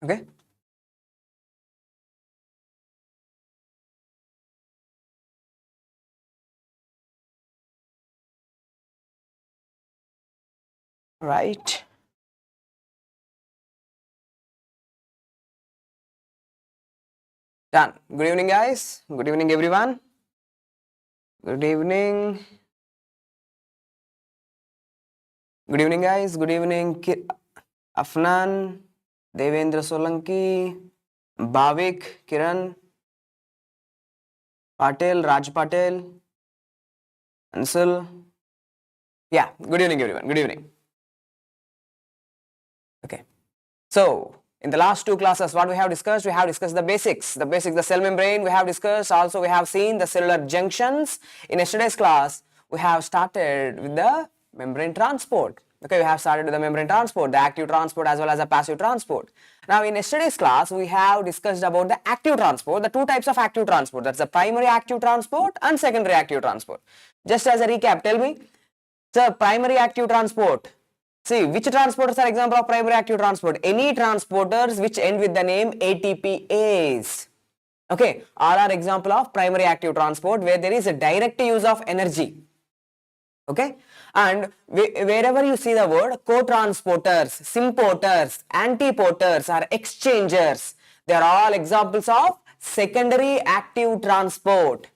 Okay. Right. Done. Good evening, guys. Good evening, everyone. Good evening. Good evening, guys. Good evening, Afnan, Devendra Solanki, Bhavik, Kiran, Patel, Raj Patel, Ansel. Yeah, good evening, everyone. Good evening. Okay. So, in the last two classes, what we have discussed? We have discussed the basics, the cell membrane. We have discussed, also we have seen the cellular junctions. In yesterday's class, we have started with the membrane transport. Okay, we have started with the membrane transport, the active transport as well as the passive transport. Now, in yesterday's class, we have discussed about the active transport, the two types of active transport. That's the primary active transport and secondary active transport. Just as a recap, tell me, sir, primary active transport. See, which transporters are example of primary active transport? Any transporters which end with the name ATPase. Okay, all are example of primary active transport where there is a direct use of energy. Okay, and wherever you see the word co-transporters, symporters, antiporters or exchangers, they are all examples of secondary active transport.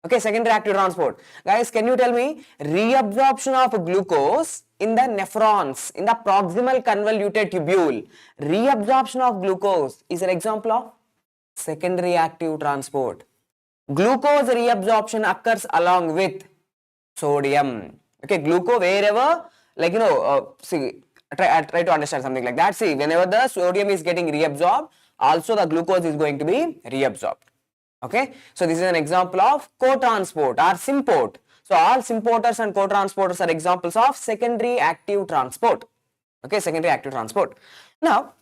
Okay, secondary active transport. Guys, can you tell me reabsorption of glucose in the nephrons, in the proximal convoluted tubule? Reabsorption of glucose is an example of secondary active transport. Glucose reabsorption occurs along with sodium. Okay, glucose wherever, like see, try to understand something like that. See, whenever the sodium is getting reabsorbed, also the glucose is going to be reabsorbed. Okay, so this is an example of co-transport or symport. So all symporters and co-transporters are examples of secondary active transport. Okay, secondary active transport. Now,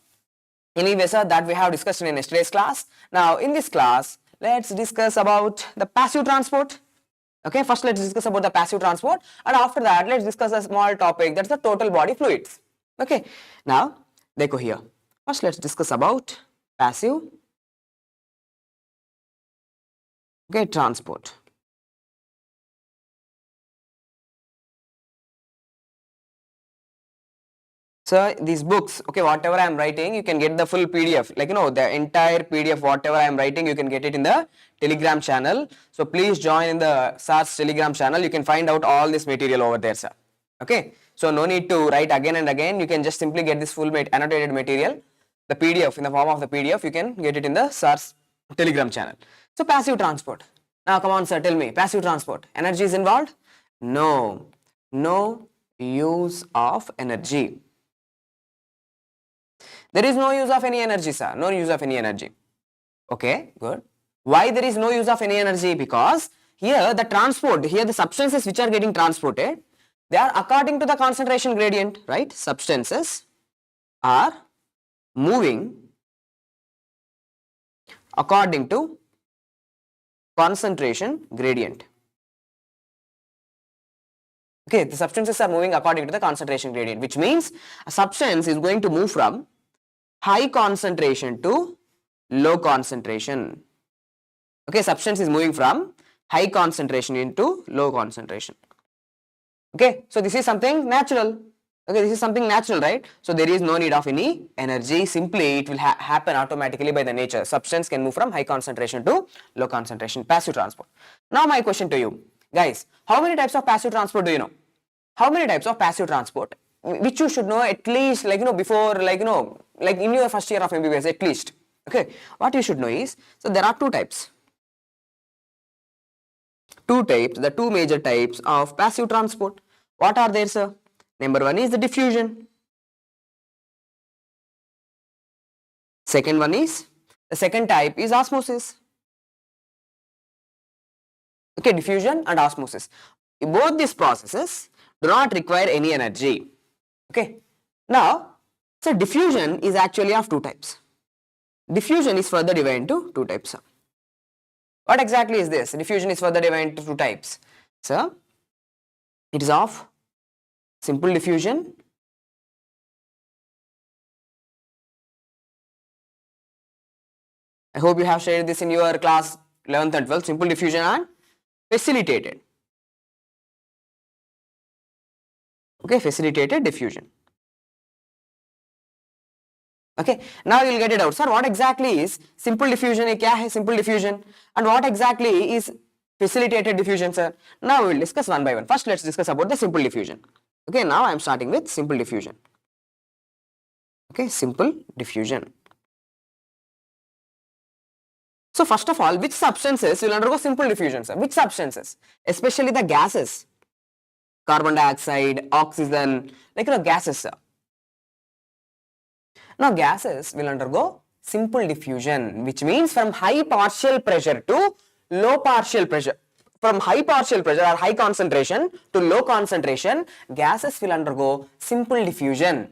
anyway, sir, that we have discussed in yesterday's class. Now, in this class, let's discuss about the passive transport. Okay, first let's discuss about the passive transport, and after that let's discuss a small topic, that's the total body fluids. Okay, now देखो here. First let's discuss about passive transport. So these books, okay, whatever I am writing, you can get the full PDF, like the entire PDF, whatever I am writing, you can get it in the Telegram channel. So please join in the SARS Telegram channel. You can find out all this material over there, sir. Okay, so no need to write again and again. You can just simply get this full annotated material, the PDF, in the form of the PDF. You can get it in the SARS Telegram channel. So passive transport. Now come on, sir, tell me, passive transport, energy is involved? No, no use of energy. There is no use of any energy, sir. No use of any energy. Okay, good. Why there is no use of any energy? Because here the transport, here the substances which are getting transported, they are according to the concentration gradient, right? Substances are moving according to concentration gradient. Okay, the substances are moving according to the concentration gradient, which means a substance is going to move from high concentration to low concentration. Okay, substance is moving from high concentration into low concentration. Okay, so this is something natural. Okay, this is something natural, right? So there is no need of any energy. Simply it will happen automatically by the nature. Substance can move from high concentration to low concentration. Passive transport. Now my question to you guys, how many types of passive transport do you know? How many types of passive transport, which you should know at least, before, like in your first year of MBBS at least. Okay, what you should know is, so there are two types. The two major types of passive transport. What are there, sir? Number one is the diffusion. The second type is osmosis. Okay, diffusion and osmosis. Both these processes do not require any energy. Okay, now, so diffusion is actually of two types. Diffusion is further divided into two types. What exactly is this? Diffusion is further divided into two types. So, it is of simple diffusion I hope you have shared this in your class 11th and 12th, simple diffusion and facilitated. Okay, facilitated diffusion. Okay, now you will get it out. Sir, what exactly is simple diffusion? Kya hai simple diffusion? And what exactly is facilitated diffusion, sir? Now we will discuss one by one. First, let's discuss about the simple diffusion. Okay, now I am starting with simple diffusion. Okay, simple diffusion. So first of all, which substances will undergo simple diffusion, sir? Which substances? Especially the gases. Carbon dioxide, oxygen, gases, sir. Now gases will undergo simple diffusion, which means from high partial pressure to low partial pressure. From high partial pressure or high concentration to low concentration, gases will undergo simple diffusion.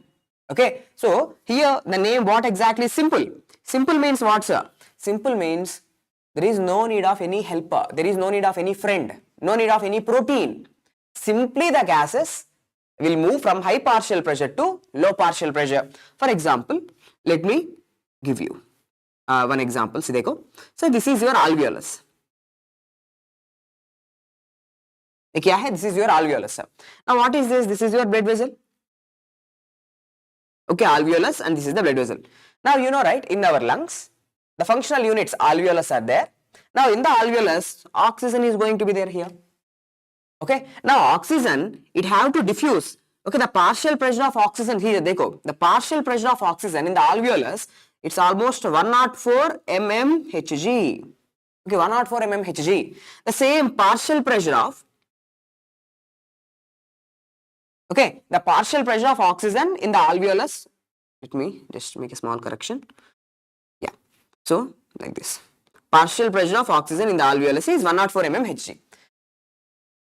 Okay, so here the name, what exactly is simple? Simple means what, sir? Simple means there is no need of any helper, there is no need of any friend, no need of any protein. Simply the gases will move from high partial pressure to low partial pressure. For example, let me give you one example. See, देखो. So this is your alveolus. क्या है? This is your alveolus. Now what is this? This is your blood vessel. Okay, alveolus, and this is the blood vessel. Now you know, right, in our lungs, the functional units alveolus are there. Now in the alveolus, oxygen is going to be there here. Okay, now oxygen, it have to diffuse. Okay, the partial pressure of oxygen here, dekho, the partial pressure of oxygen in the alveolus, it's almost 104 mmHg. Okay, 104 mmHg. The same partial pressure of, okay, the partial pressure of oxygen in the alveolus, let me just make a small correction. Yeah, so like this. Partial pressure of oxygen in the alveolus is 104 mmHg.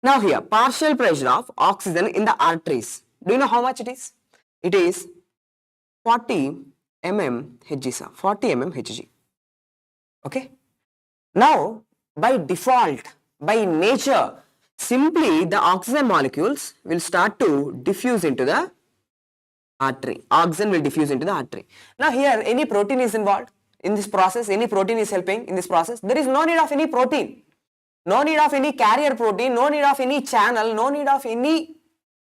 Now here, partial pressure of oxygen in the arteries. Do you know how much it is? It is 40 mmHg, sir. 40 mmHg. Okay. Now, by default, by nature, simply the oxygen molecules will start to diffuse into the artery. Oxygen will diffuse into the artery. Now here, any protein is involved in this process. Any protein is helping in this process. There is no need of any protein. No need of any carrier protein, no need of any channel, no need of any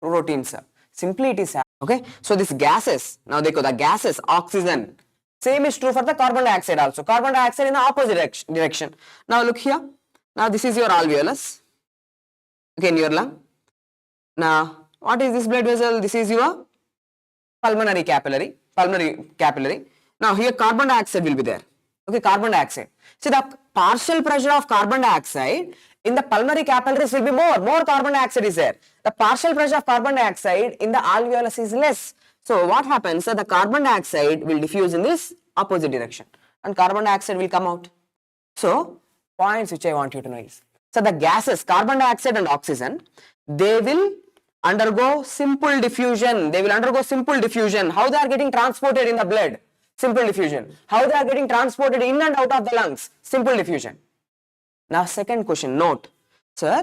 protein, sir. Simply it is, okay. So these gases, now dekho, the gases, oxygen, same is true for the carbon dioxide also. Carbon dioxide in the opposite direction. Now look here. Now this is your alveolus. Okay, in your lung. Now what is this blood vessel? This is your pulmonary capillary. Pulmonary capillary. Now here carbon dioxide will be there. Okay, carbon dioxide. See, the partial pressure of carbon dioxide in the pulmonary capillaries will be more carbon dioxide is there. The partial pressure of carbon dioxide in the alveolus is less. So what happens? So the carbon dioxide will diffuse in this opposite direction and carbon dioxide will come out. So points which I want you to know is, so the gases, carbon dioxide and oxygen, they will undergo simple diffusion. They will undergo simple diffusion. How they are getting transported in the blood? Simple diffusion. How they are getting transported in and out of the lungs? Simple diffusion. Now second question, note. Sir,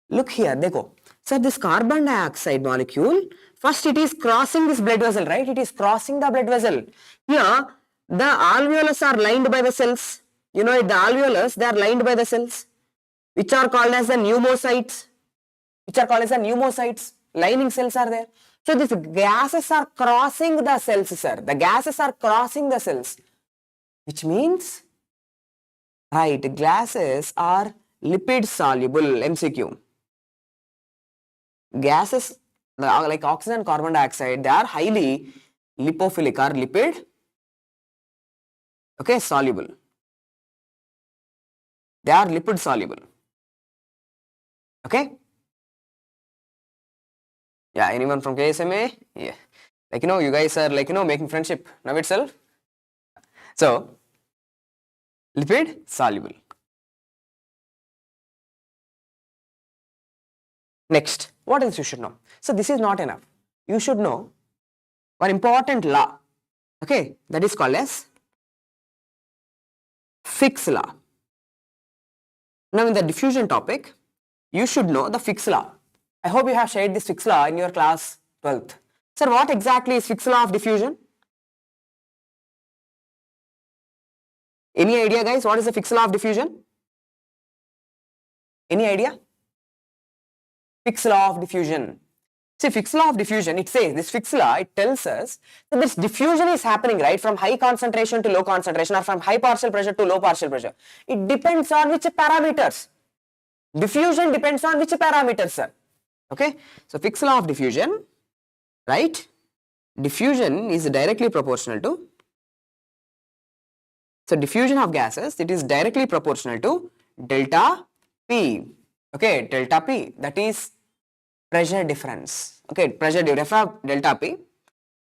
look here, dekho. Sir, this carbon dioxide molecule, first it is crossing this blood vessel, right? It is crossing the blood vessel. Here, the alveolus are lined by the cells. You know, the alveolus, they are lined by the cells, which are called as the pneumocytes. Lining cells are there. So these gases are crossing the cells, sir. The gases are crossing the cells, which means, right, gases are lipid soluble. MCQ. Gases like oxygen and carbon dioxide, they are highly lipophilic or lipid, okay, soluble. They are lipid soluble. Okay. Yeah, anyone from KSMA? Yeah. Like, you guys are making friendship now itself. So, lipid soluble. Next, what else you should know? So, this is not enough. You should know one important law. Okay, that is called as Sfix law. Now, in the diffusion topic, you should know the Sfix law. I hope you have shared this Sfix law in your class 12th. Sir, what exactly is Sfix law of diffusion? Any idea, guys? What is the Fick's law of diffusion? Any idea? Fick's law of diffusion. See, Fick's law of diffusion, it says, this Fick's law, it tells us that this diffusion is happening, right, from high concentration to low concentration, or from high partial pressure to low partial pressure. It depends on which parameters. Diffusion depends on which parameters, sir. Okay? So, Fick's law of diffusion, right? Diffusion is directly proportional to, so diffusion of gases, it is directly proportional to delta P. Okay, delta P, that is pressure difference. Okay, pressure difference of delta P,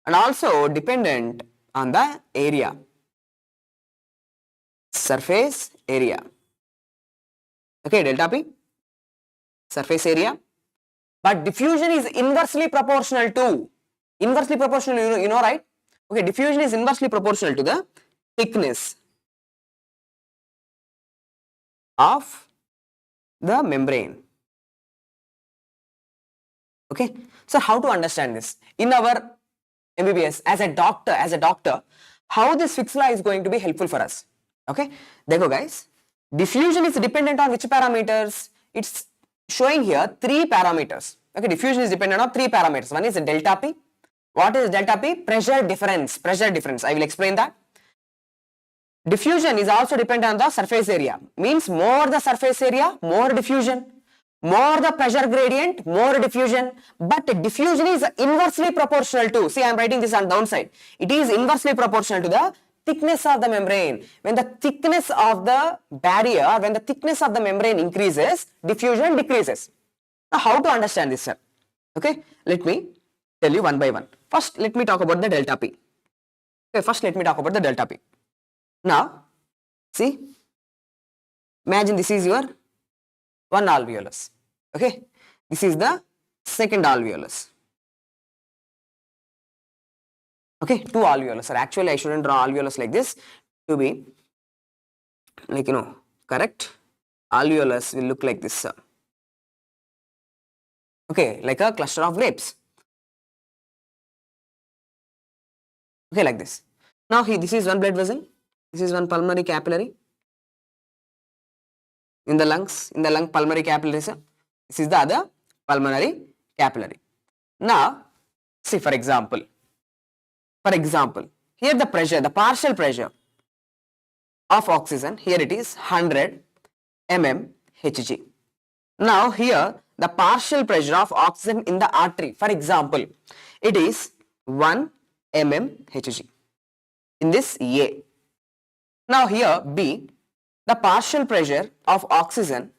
and also dependent on the area, surface area. Okay, delta P, surface area. But diffusion is inversely proportional to, you know, right? Okay, diffusion is inversely proportional to the thickness of the membrane. Okay, so how to understand this? In our MBBS, as a doctor, how this Fick's law is going to be helpful for us? Okay, there you go, guys. Diffusion is dependent on which parameters? It's showing here 3 parameters. Okay, diffusion is dependent on 3 parameters. One is delta P. What is delta P? Pressure difference. Pressure difference. I will explain that. Diffusion is also dependent on the surface area. Means more the surface area, more diffusion. More the pressure gradient, more diffusion. But diffusion is inversely proportional to, see, I am writing this on downside. It is inversely proportional to the thickness of the membrane. When the thickness of the barrier, when the thickness of the membrane increases, diffusion decreases. Now, how to understand this, sir? Okay, let me tell you one by one. First, let me talk about the delta P. Okay, first let me talk about the delta P. Now, see, imagine this is your one alveolus. Okay, this is the second alveolus. Okay, 2 alveolus. Or actually, I shouldn't draw alveolus like this to be like, you know, correct. Alveolus will look like this. Okay, like a cluster of grapes. Okay, like this. Now, this is one blood vessel. This is one pulmonary capillary. In the lungs, in the lung pulmonary capillary. This is the other pulmonary capillary. Now, see, for example, here the pressure, the partial pressure of oxygen, here it is 100 mmHg. Now, here the partial pressure of oxygen in the artery, for example, it is 1 mmHg. In this A. Now, here B, the partial pressure of oxygen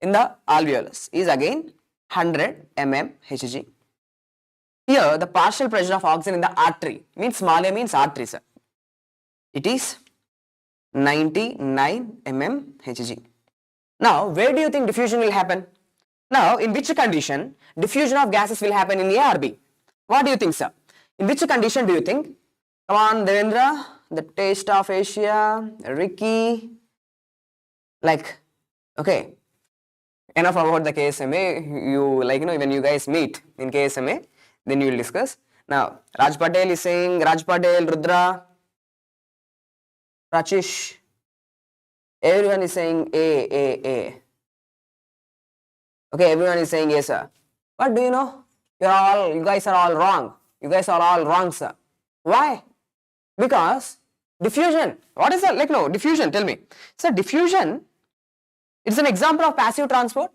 in the alveolus is again 100 mmHg. Here, the partial pressure of oxygen in the artery, means small a means artery, sir. It is 99 mmHg. Now, where do you think diffusion will happen? Now, in which condition diffusion of gases will happen, in A or B? What do you think, sir? In which condition do you think? Come on, Devendra, the taste of Asia, Ricky, like, okay, enough about the KSMA. You, like, you know, when you guys meet in KSMA, then you will discuss. Now, Raj Patel is saying, Raj Patel, Rudra, Rachish, everyone is saying A. Okay, everyone is saying yes, sir. But do you know, you guys are all wrong. You guys are all wrong, sir. Why? Because diffusion, what is that? Like, no, diffusion, tell me. So, diffusion, it's an example of passive transport.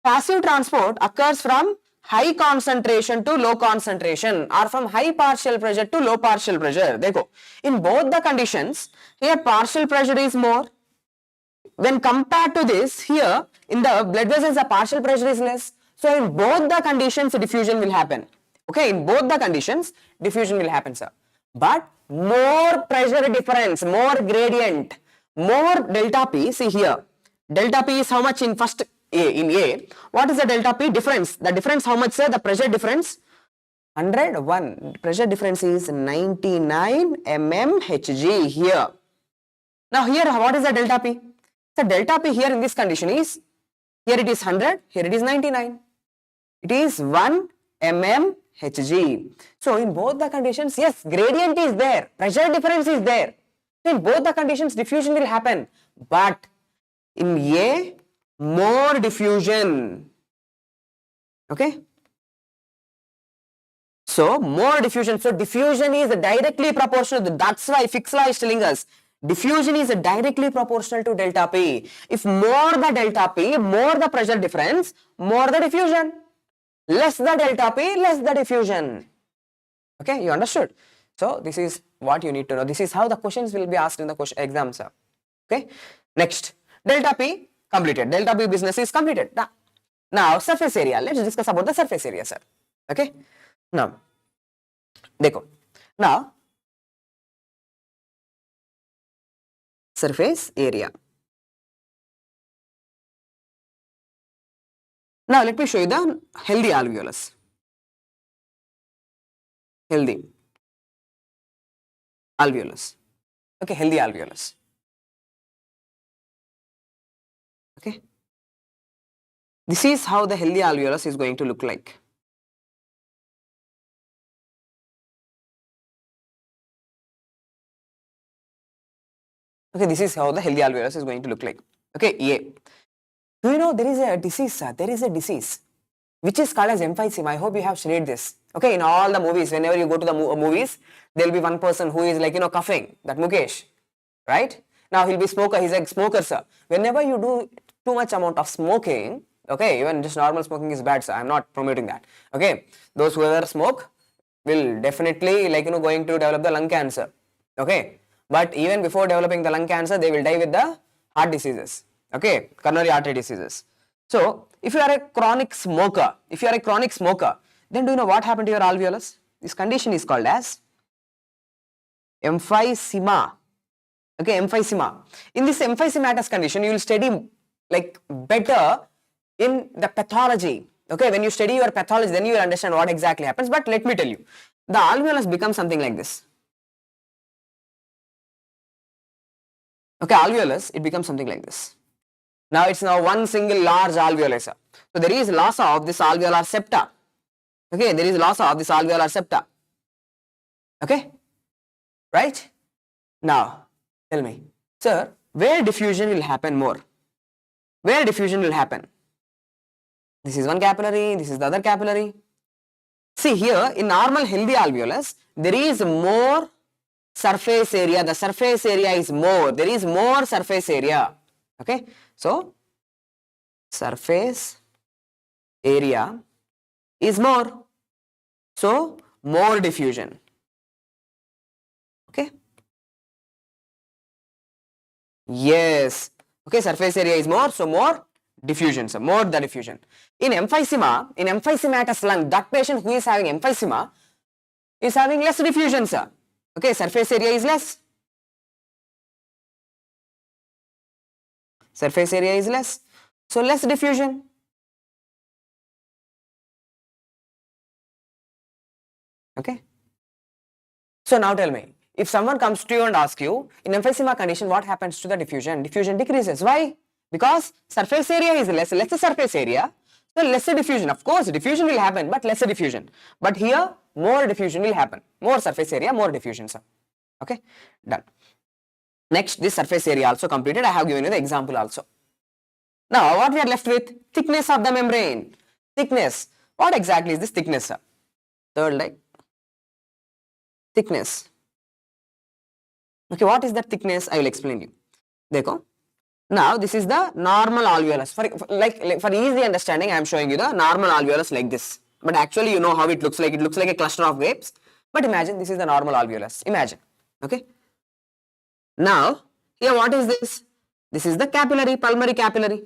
Passive transport occurs from high concentration to low concentration, or from high partial pressure to low partial pressure. There you go. In both the conditions, here partial pressure is more. When compared to this, here in the blood vessels, the partial pressure is less. So, in both the conditions, diffusion will happen. Okay, in both the conditions, diffusion will happen, sir. But more pressure difference, more gradient, more delta P. See here, delta P is how much in first A, in A. What is the delta P difference? The difference how much, sir? The pressure difference 101. Pressure difference is 99 mmHg here. Now here, what is the delta P? The delta P here in this condition is, here it is 100, here it is 99. It is 1 mmHg. So in both the conditions, yes, gradient is there, pressure difference is there. In both the conditions, diffusion will happen, but in A, more diffusion. Okay. So more diffusion. So diffusion is directly proportional. That's why Fick's law is telling us diffusion is directly proportional to delta P. If more the delta P, more the pressure difference, more the diffusion. Less the delta P, less the diffusion. Okay, you understood? So this is what you need to know. This is how the questions will be asked in the exams. Okay. Next, delta P completed. Delta P business is completed. Now surface area. Let's discuss about the surface area, sir. Okay. Now, देखो. Now, surface area. Now, let me show you the healthy alveolus. Healthy alveolus. Okay, healthy alveolus. Okay. This is how the healthy alveolus is going to look like. Okay, this is how the healthy alveolus is going to look like. Okay, yeah. Do you know there is a disease, sir? There is a disease which is called as emphysema. I hope you have studied this. Okay, in all the movies, whenever you go to the movies, there will be one person who is like, coughing, that Mukesh, right? Now he'll be smoker, he's a smoker, sir. Whenever you do too much amount of smoking, okay, even just normal smoking is bad, sir. I'm not promoting that. Okay, those who ever smoke will definitely going to develop the lung cancer. Okay, but even before developing the lung cancer, they will die with the heart diseases. Okay, coronary artery diseases. So, if you are a chronic smoker, then do you know what happened to your alveolus? This condition is called as emphysema. Okay, emphysema. In this emphysematous condition, you will study like better in the pathology. Okay, when you study your pathology, then you will understand what exactly happens. But let me tell you, the alveolus becomes something like this. Okay, alveolus, it becomes something like this. Now it's now one single large alveolus. So there is loss of this alveolar septa. Okay, there is loss of this alveolar septa. Okay, right? Now, tell me, sir, where diffusion will happen more? Where diffusion will happen? This is one capillary, this is the other capillary. See here, in normal healthy alveolus, there is more surface area. The surface area is more. There is more surface area. Okay, so surface area is more. So more diffusion. Okay. Yes. Okay, surface area is more, so more diffusion. So more the diffusion. In emphysema, in emphysematous lung, that patient who is having emphysema is having less diffusion, sir. Okay, surface area is less. Surface area is less. So less diffusion. Okay. So now tell me, if someone comes to you and asks you, in emphysema condition, what happens to the diffusion? Diffusion decreases. Why? Because surface area is less. Lesser surface area, so lesser diffusion. Of course, diffusion will happen, but lesser diffusion. But here, more diffusion will happen. More surface area, more diffusion, sir. Okay, done. Next, this surface area also completed. I have given you the example also. Now, what we are left with? Thickness of the membrane. Thickness. What exactly is this thickness, sir? Third line. Thickness. Okay, what is that thickness? I will explain you. Dekho. Now, this is the normal alveolus. For easy understanding, I am showing you the normal alveolus like this. But actually, you know how it looks like. It looks like a cluster of grapes. But imagine this is the normal alveolus. Imagine. Okay. Now, here what is this? This is the capillary, pulmonary capillary.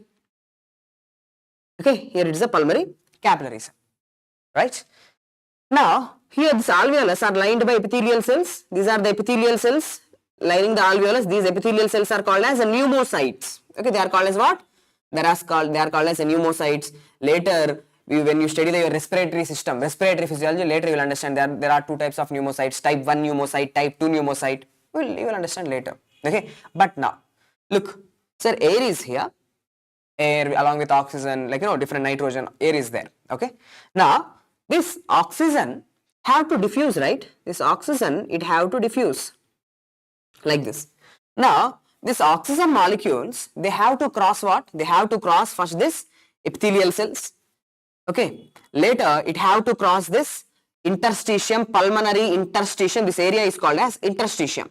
Okay, here it is a pulmonary capillaries. Right? Now, here these alveolus are lined by epithelial cells. These are the epithelial cells lining the alveolus. These epithelial cells are called as pneumocytes. Okay, they are called as what? They are called as pneumocytes. Later, when you study your respiratory system, respiratory physiology, later you will understand there are two types of pneumocytes, type 1 pneumocyte, type 2 pneumocyte. You will understand later. Okay, but now, look, sir, air is here. Air along with oxygen, different nitrogen, air is there. Okay, now this oxygen have to diffuse, right? This oxygen, it have to diffuse like this. Now, these oxygen molecules, they have to cross what? They have to cross first this epithelial cells. Okay. Later, it have to cross this interstitium, pulmonary interstitium. This area is called as interstitium.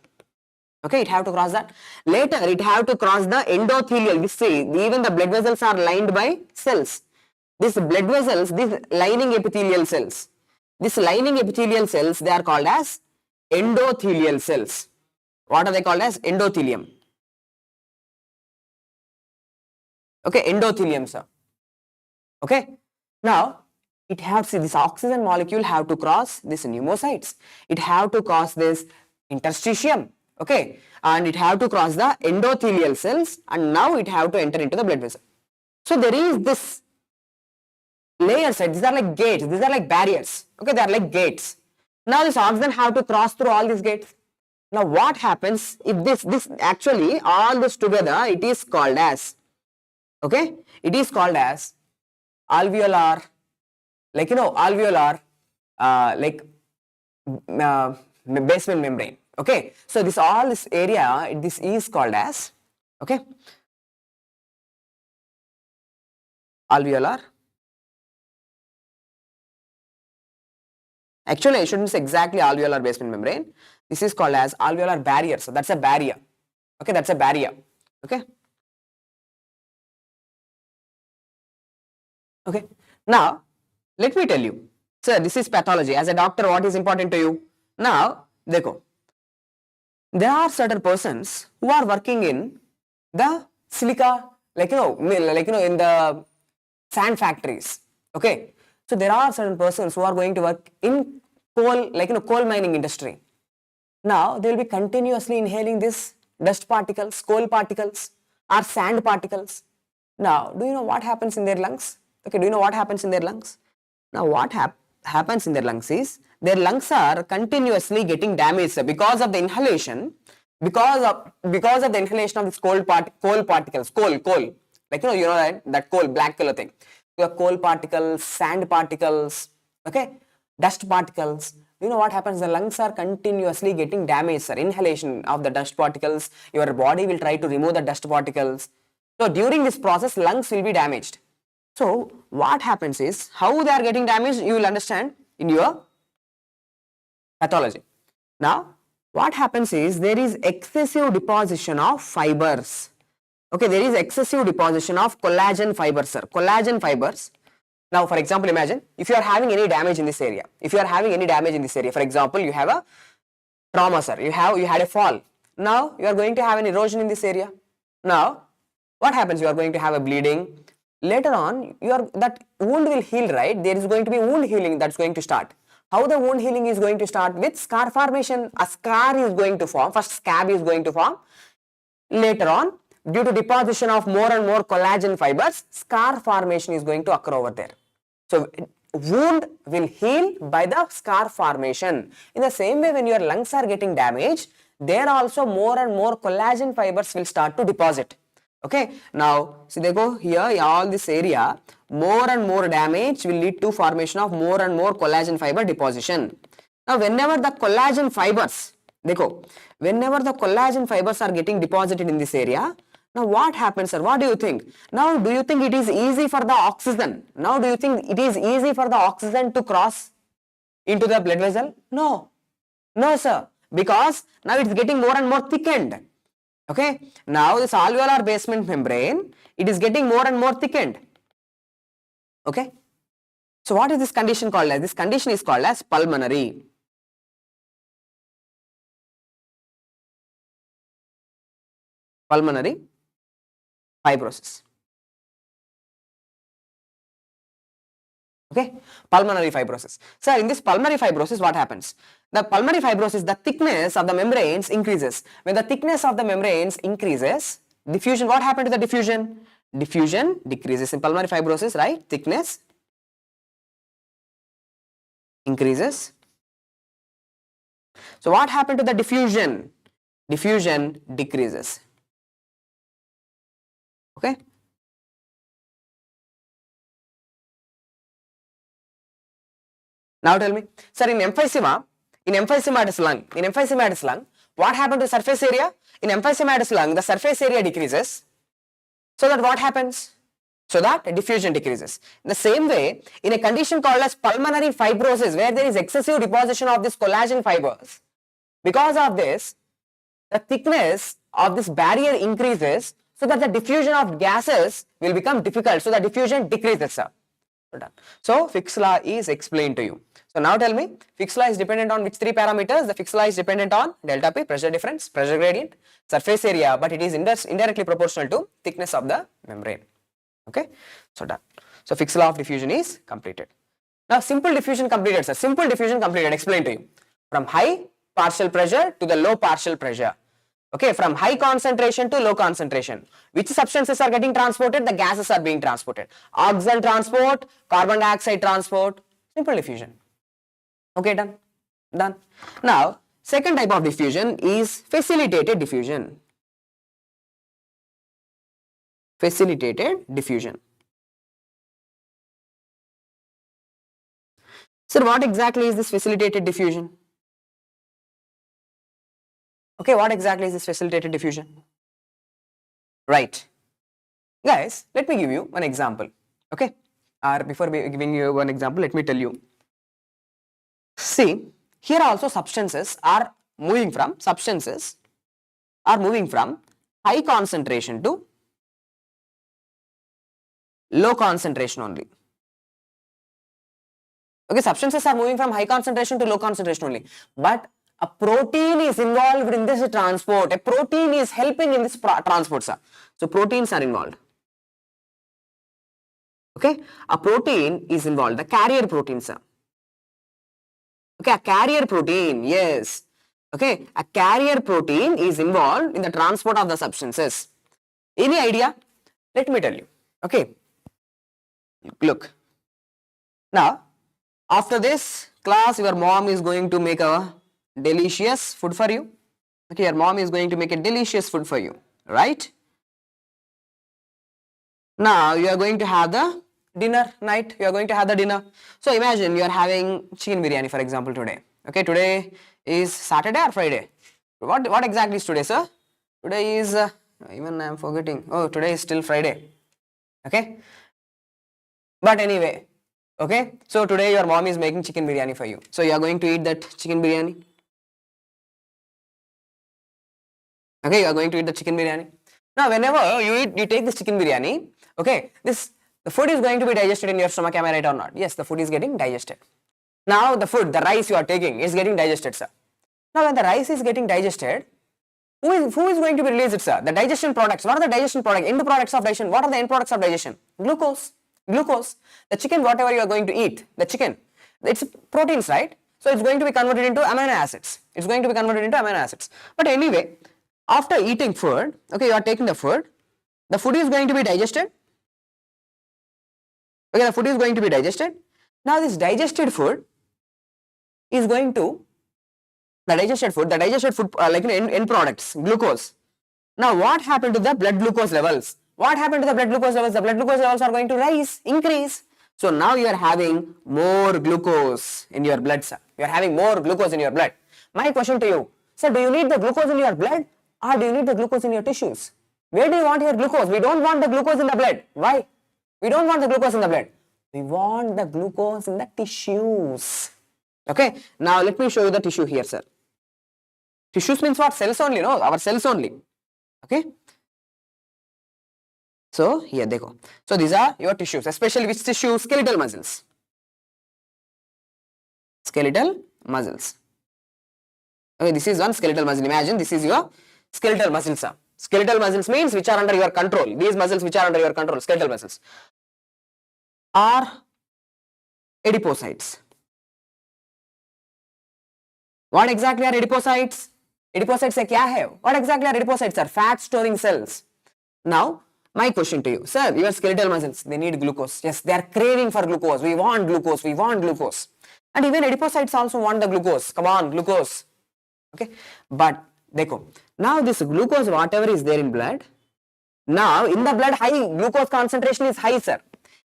Okay, it have to cross that. Later, it have to cross the endothelial. We see even the blood vessels are lined by cells. These blood vessels, these lining epithelial cells. These lining epithelial cells, they are called as endothelial cells. What are they called as? Endothelium. Okay, endothelium, sir. Okay. Now, it has, see, this oxygen molecule have to cross this pneumocytes. It have to cross this interstitium. Okay. And it have to cross the endothelial cells, and now it have to enter into the blood vessel. So, there is this layers, right? These are like gates. These are like barriers. Okay. They are like gates. Now, this oxygen have to cross through all these gates. Now, what happens if this actually all this together, it is called as, okay, it is called as alveolar, like, you know, alveolar, basement membrane. Okay, so this all this area, this is called as, okay, alveolar. Actually, I shouldn't say exactly alveolar basement membrane. This is called as alveolar barrier. So that's a barrier. Okay, that's a barrier. Okay. Okay. Now, let me tell you. Sir, this is pathology. As a doctor, what is important to you? Now, dekho. There are certain persons who are working in the silica, like, you know, in the sand factories. Okay. So there are certain persons who are going to work in coal, like, you know, coal mining industry. Now they will be continuously inhaling this dust particles, coal particles, or sand particles. Now, do you know what happens in their lungs? Okay, do you know what happens in their lungs? Now, what happens in their lungs is their lungs are continuously getting damaged because of the inhalation, because of the inhalation of this coal particles, coal, like, you know that coal, black color thing. The coal particles, sand particles, okay, dust particles. You know what happens? The lungs are continuously getting damaged, sir. Inhalation of the dust particles, your body will try to remove the dust particles. So during this process, lungs will be damaged. So what happens is, how they are getting damaged, you will understand in your pathology. Now, what happens is, there is excessive deposition of fibers. Okay, there is excessive deposition of collagen fibers, sir. Collagen fibers. Now, for example, imagine if you are having any damage in this area. If you are having any damage in this area, for example, you have a trauma, sir. You had a fall. Now, you are going to have an erosion in this area. Now, what happens? You are going to have a bleeding. Later on, that wound will heal, right? There is going to be wound healing that's going to start. How the wound healing is going to start? With scar formation. A scar is going to form. First, scab is going to form. Later on, due to deposition of more and more collagen fibers, scar formation is going to occur over there. So, wound will heal by the scar formation. In the same way, when your lungs are getting damaged, there also more and more collagen fibers will start to deposit. Okay, now see, they go here, all this area, more and more damage will lead to formation of more and more collagen fiber deposition. Now, whenever the collagen fibers, whenever the collagen fibers are getting deposited in this area, now what happens, sir? What do you think? Now, do you think it is easy for the oxygen? Now, do you think it is easy for the oxygen to cross into the blood vessel? No. No, sir. Because now it's getting more and more thickened. Okay. Now, this alveolar basement membrane, it is getting more and more thickened. Okay. So, what is this condition called as? This condition is called as pulmonary. Pulmonary fibrosis. Okay, pulmonary fibrosis. So, in this pulmonary fibrosis, what happens? The pulmonary fibrosis, the thickness of the membranes increases. When the thickness of the membranes increases, diffusion, what happened to the diffusion? Diffusion decreases in pulmonary fibrosis, right? Thickness increases. So, what happened to the diffusion? Diffusion decreases. Okay. Now tell me, sir, in emphysema, it is lung. In emphysema, it is lung. what happened to surface area? In emphysematous lung, the surface area decreases. So that what happens? So that diffusion decreases. In the same way, in a condition called as pulmonary fibrosis, where there is excessive deposition of this collagen fibers, because of this, the thickness of this barrier increases, so that the diffusion of gases will become difficult. So the diffusion decreases, sir. So Fick's law is explained to you. So now tell me, Fick's law is dependent on which three parameters? The Fick's law is dependent on delta P, pressure difference, pressure gradient, surface area, but it is indirectly proportional to thickness of the membrane. Okay, so done. So Fick's law of diffusion is completed. Now simple diffusion completed, sir. Simple diffusion completed. Explain to you. From high partial pressure to the low partial pressure. Okay, from high concentration to low concentration. Which substances are getting transported? The gases are being transported. Oxygen transport, carbon dioxide transport. Simple diffusion. Okay, done. Done. Now, second type of diffusion is facilitated diffusion. Facilitated diffusion. Sir, what exactly is this facilitated diffusion? Okay, what exactly is this facilitated diffusion? Right. Guys, let me give you one example. Okay, or before giving you one example, let me tell you. See, here also substances are moving from high concentration to low concentration only. Okay, substances are moving from high concentration to low concentration only. But a protein is involved in this transport. A protein is helping in this transport, sir. So proteins are involved. Okay, a protein is involved. The carrier protein, sir. Okay, a carrier protein, yes. Okay, a carrier protein is involved in the transport of the substances. Any idea? Let me tell you. Okay, look. Now, after this class, your mom is going to make a delicious food for you. Okay, your mom is going to make a delicious food for you, right? Now, you are going to have the dinner night. You are going to have the dinner. So, imagine you are having chicken biryani, for example, today. Okay, today is Saturday or Friday? What exactly is today, sir? Today is, even I am forgetting. Oh, today is still Friday. Okay. But anyway, okay. So, today your mom is making chicken biryani for you. So, you are going to eat that chicken biryani. Okay, you are going to eat the chicken biryani. Now, whenever you take this chicken biryani, okay, the food is going to be digested in your stomach, am I right or not? Yes, the food is getting digested. Now, the rice you are taking is getting digested, sir. Now, when the rice is getting digested, who is going to be released, sir? The digestion products. What are the digestion products? End products of digestion. What are the end products of digestion? Glucose. Glucose. The chicken, whatever you are going to eat, the chicken, it's proteins, right? So, it's going to be converted into amino acids. It's going to be converted into amino acids. But anyway, after eating food, okay, you are taking the food is going to be digested. Okay, the food is going to be digested. Now, this digested food is going to, the digested food like end products, glucose. Now, what happened to the blood glucose levels? What happened to the blood glucose levels? The blood glucose levels are going to increase. So, now you are having more glucose in your blood, sir. You are having more glucose in your blood. My question to you, sir, do you need the glucose in your blood or do you need the glucose in your tissues? Where do you want your glucose? We don't want the glucose in the blood. Why? We don't want the glucose in the blood. We want the glucose in the tissues. Okay. Now, let me show you the tissue here, sir. Tissues means what? Cells only, no? Our cells only. Okay. So, here they go. So, these are your tissues, especially which tissue? Skeletal muscles. Skeletal muscles. Okay, this is one skeletal muscle. Imagine this is your skeletal muscles, sir. Skeletal muscles means which are under your control. These muscles which are under your control, skeletal muscles, are adipocytes. What exactly are adipocytes? Adipocytes से क्या है? What exactly are adipocytes? Are fat storing cells. Now, my question to you, sir, your skeletal muscles, they need glucose. Yes, they are craving for glucose. We want glucose. We want glucose. And even adipocytes also want the glucose. Come on, glucose. Okay, but देखो, now this glucose, whatever is there in blood, now in the blood, high glucose concentration is high, sir.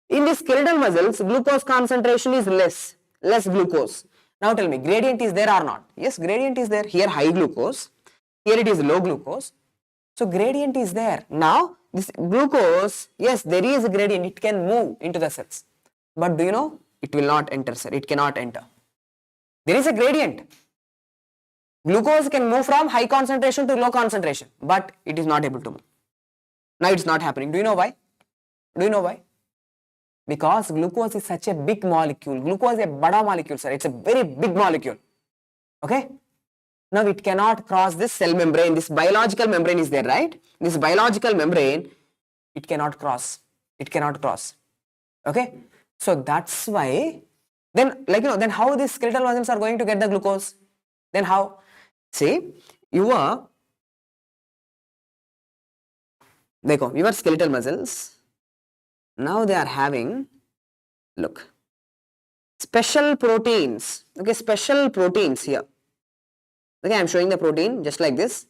In the skeletal muscles, glucose concentration is less glucose. Now tell me, gradient is there or not? Yes, gradient is there. Here high glucose, here it is low glucose. So gradient is there. Now this glucose, yes, there is a gradient, it can move into the cells. But do you know, it will not enter, sir, it cannot enter. There is a gradient. Glucose can move from high concentration to low concentration, but it is not able to move. Now it's not happening. Do you know why? Do you know why? Because glucose is such a big molecule. Glucose is a bada molecule, sir. It's a very big molecule. Okay? Now it cannot cross this cell membrane. This biological membrane is there, right? This biological membrane, it cannot cross. It cannot cross. Okay? So that's why, then then how these skeletal muscles are going to get the glucose? Then how? See, your skeletal muscles, now they are having, look, special proteins. Okay, special proteins here. Okay, I am showing the protein just like this.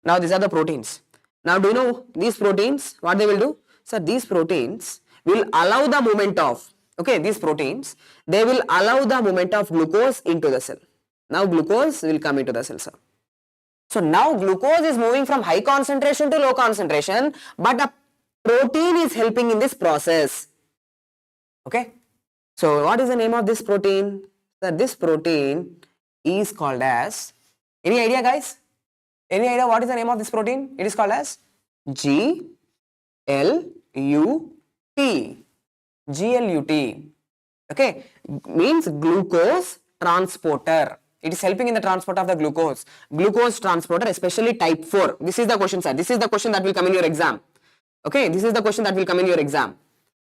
Now these are the proteins. Now do you know these proteins, what they will do? So these proteins will allow the movement of, okay, these proteins, they will allow the movement of glucose into the cell. Now glucose will come into the cell, sir. So now glucose is moving from high concentration to low concentration, but a protein is helping in this process. Okay. So what is the name of this protein? So this protein is called as, any idea guys? Any idea what is the name of this protein? It is called as GLUT. GLUT. Okay. Means glucose transporter. It is helping in the transport of the glucose. Glucose transporter, especially type 4. This is the question, sir. This is the question that will come in your exam. Okay, this is the question that will come in your exam.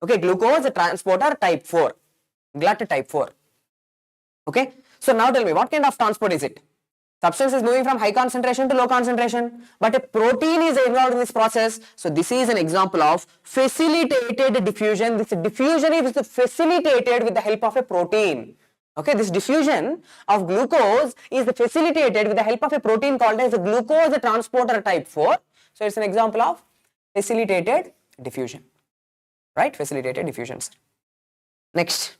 Okay, glucose transporter type 4. GLUT type 4. Okay, so now tell me, what kind of transport is it? Substance is moving from high concentration to low concentration, but a protein is involved in this process. So this is an example of facilitated diffusion. This diffusion is facilitated with the help of a protein. Okay, this diffusion of glucose is facilitated with the help of a protein called as a glucose transporter type 4. So it's an example of facilitated diffusion, right? Facilitated diffusion. Next.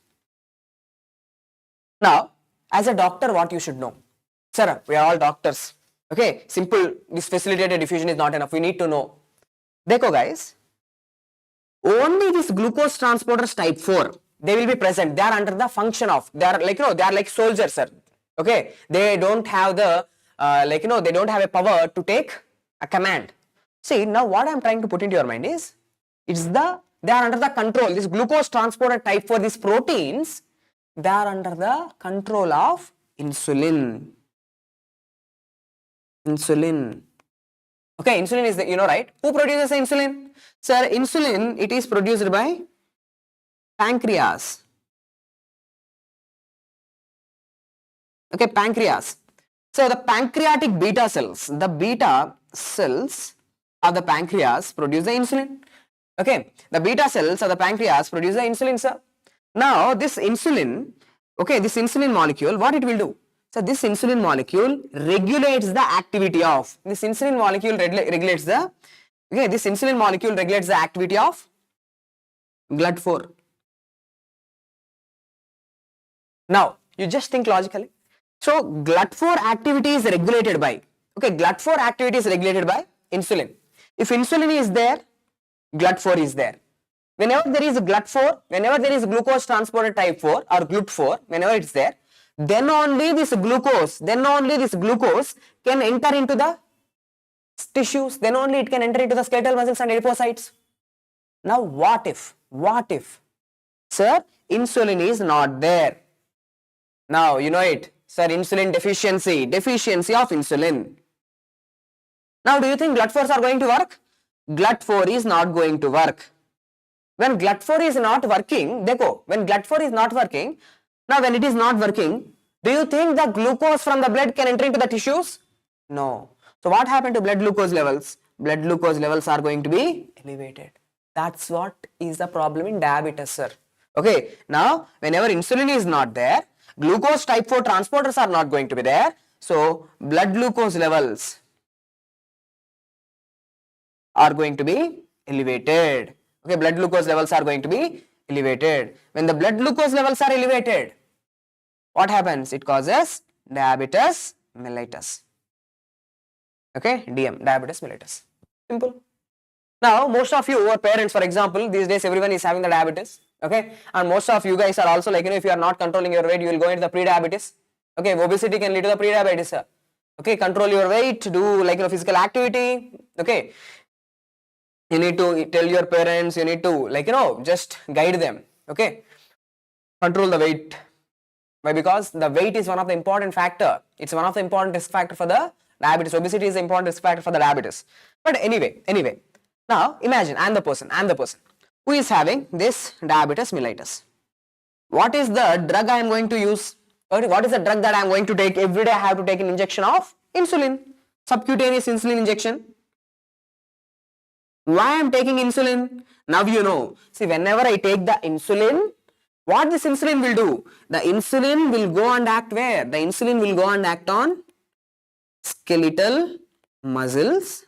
Now, as a doctor, what you should know? Sir, we are all doctors. Okay, simple, this facilitated diffusion is not enough. We need to know. Dekho guys, only this glucose transporters type 4, they will be present. They are under the function of, they are like, they are like soldiers, sir. Okay, they don't have the, they don't have a power to take a command. See, now what I am trying to put into your mind is, they are under the control, this glucose transporter type 4, these proteins, they are under the control of insulin. Insulin. Okay, insulin is the, right? Who produces the insulin? Sir, insulin, it is produced by pancreas. Okay, pancreas. So the pancreatic beta cells, the beta cells of the pancreas produce the insulin. Okay, the beta cells of the pancreas produce the insulin, sir. Now this insulin, okay, this insulin molecule, what it will do? So this insulin molecule regulates the activity of, this insulin molecule regulates the, okay, this insulin molecule regulates the activity of GLUT4. Now, you just think logically. So GLUT4 activity is regulated by, okay, GLUT4 activity is regulated by insulin. If insulin is there, GLUT4 is there. Whenever there is GLUT4, whenever there is glucose transporter type 4 or GLUT4, whenever it's there, then only this glucose can enter into the tissues, then only it can enter into the skeletal muscles and adipocytes. Now what if, sir, insulin is not there? Now you know it, sir, insulin deficiency of insulin. Now do you think GLUT4s are going to work? GLUT4 is not going to work. When GLUT4 is not working, when GLUT4 is not working, now when it is not working, do you think the glucose from the blood can enter into the tissues? No. So what happened to blood glucose levels? Blood glucose levels are going to be elevated. That's what is the problem in diabetes, sir. Okay, now whenever insulin is not there, glucose type 4 transporters are not going to be there. So blood glucose levels are going to be elevated. Okay, blood glucose levels are going to be elevated. When the blood glucose levels are elevated, what happens? It causes diabetes mellitus. Okay, DM, diabetes mellitus. Simple. Now, most of you, our parents, for example, these days everyone is having the diabetes. Okay, and most of you guys are also like, if you are not controlling your weight, you will go into the pre-diabetes. Okay, obesity can lead to the pre-diabetes. Okay, control your weight, do like physical activity. Okay, you need to tell your parents, you need to like just guide them. Okay, control the weight. Why? Because the weight is one of the important factor. It's one of the important risk factor for the diabetes. Obesity is an important risk factor for the diabetes. But anyway, now imagine I am the person who is having this diabetes mellitus. What is the drug I am going to use? Or what is the drug that I am going to take? Every day I have to take an injection of insulin, subcutaneous insulin injection. Why I am taking insulin? Now you know. See, whenever I take the insulin, what this insulin will do? The insulin will go and act where? The insulin will go and act on skeletal muscles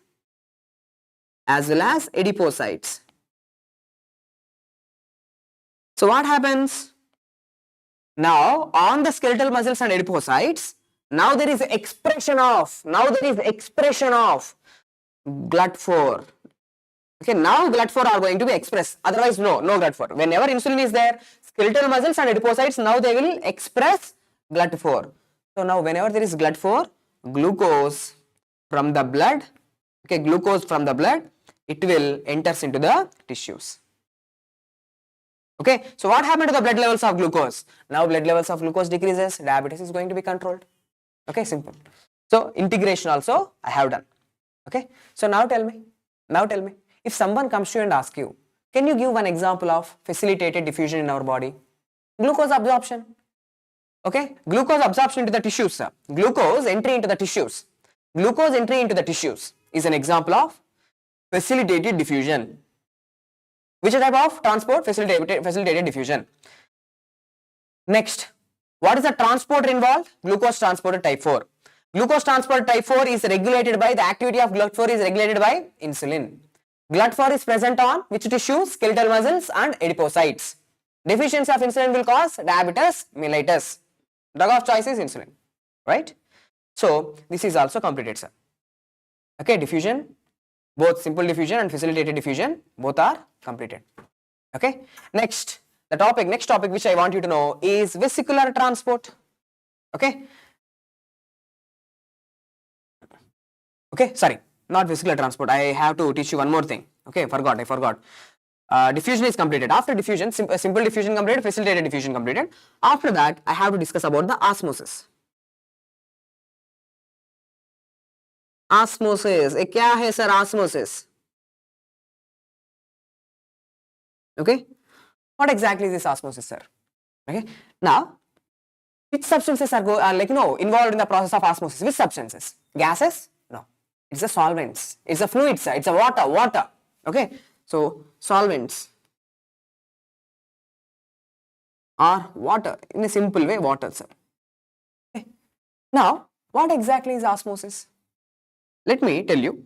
as well as adipocytes. So what happens? Now on the skeletal muscles and adipocytes, now there is expression of GLUT4. Okay, now GLUT4 are going to be expressed. Otherwise, no GLUT4. Whenever insulin is there, skeletal muscles and adipocytes, now they will express GLUT4. So now whenever there is GLUT4, glucose from the blood, it will enters into the tissues. Okay, so what happened to the blood levels of glucose? Now blood levels of glucose decreases, diabetes is going to be controlled. Okay, simple. So integration also I have done. Okay, so now tell me, if someone comes to you and asks you, can you give one example of facilitated diffusion in our body? Glucose absorption. Okay, glucose absorption into the tissues, sir. Glucose entry into the tissues. Glucose entry into the tissues is an example of facilitated diffusion. Which type of transport? Facilitated diffusion. Next, what is the transporter involved? Glucose transporter type 4. Glucose transporter type 4 is regulated by, the activity of GLUT4 is regulated by insulin. GLUT4 is present on which tissues? Skeletal muscles and adipocytes. Deficiency of insulin will cause diabetes mellitus. Drug of choice is insulin, right? So this is also completed, sir. Okay, diffusion, both simple diffusion and facilitated diffusion, both are completed. Okay, next topic which I want you to know is vesicular transport. Okay, sorry, not vesicular transport. I have to teach you one more thing. Okay, I forgot. Diffusion is completed. After diffusion, simple diffusion completed, facilitated diffusion completed. After that, I have to discuss about the osmosis. Osmosis, क्या है sir osmosis? Okay, what exactly is this osmosis, sir? Okay, now which substances are involved in the process of osmosis? Which substances? Gases? No, it's the solvents. It's the fluids, sir. It's the water. Okay, so solvents or water, in a simple way, water, sir. Okay. Now, what exactly is osmosis? Let me tell you.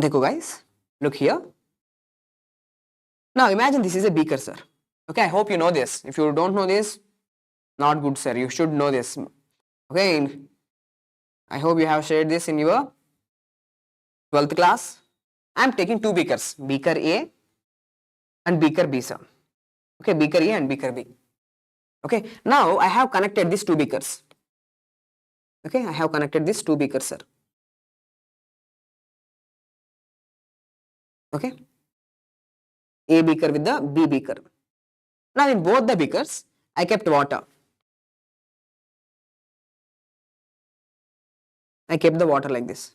Dekho guys, look here. Now imagine this is a beaker, sir. Okay, I hope you know this. If you don't know this, not good, sir. You should know this. Okay, I hope you have shared this in your 12th class. I am taking two beakers, beaker A and beaker B, sir. Okay, beaker A and beaker B. Okay, now I have connected these two beakers. Okay, I have connected these two beakers, sir. Okay, A beaker with the B beaker. Now in both the beakers, I kept water. I kept the water like this.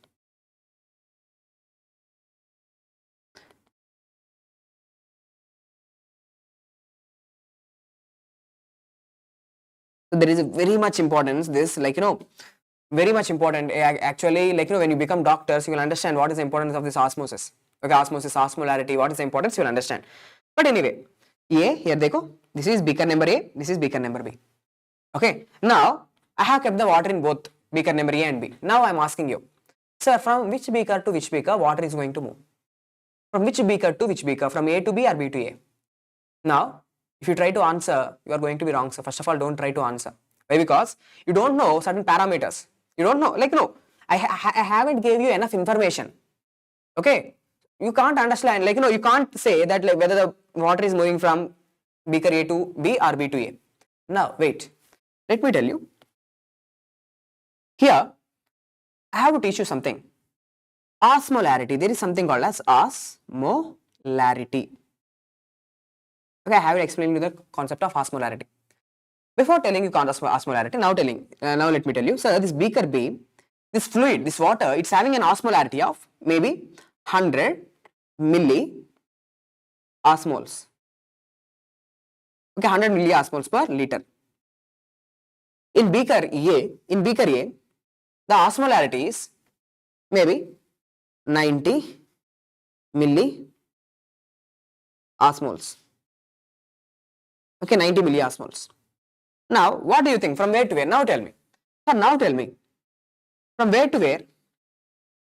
So there is a very much importance, this very much important. Actually, when you become doctors, you will understand what is the importance of this osmosis. Okay, osmosis, osmolarity, what is the importance, you will understand. But anyway, here dekho, this is beaker number A, this is beaker number B. Okay, now I have kept the water in both beaker number A and B. Now I am asking you, sir, from which beaker to which beaker water is going to move? From which beaker to which beaker? From A to B or B to A? Now, if you try to answer, you are going to be wrong. So first of all, don't try to answer. Why? Because you don't know certain parameters. You don't know, like, no, I haven't gave you enough information. Okay, you can't understand, like, you can't say that, like, whether the water is moving from beaker A to B or B to A. Now, wait, let me tell you. Here, I have to teach you something. Osmolarity. There is something called as osmolarity. Okay, I have explained you the concept of osmolarity. Before telling you concept of osmolarity, now let me tell you. So, this beaker B, this fluid, this water, it's having an osmolarity of maybe 100 milliosmoles. Okay, 100 milliosmoles per liter. In beaker A, the osmolarity is maybe 90 milliosmoles. Okay, 90 milliosmoles. Now, what do you think? From where to where? Now tell me. Now tell me. From where to where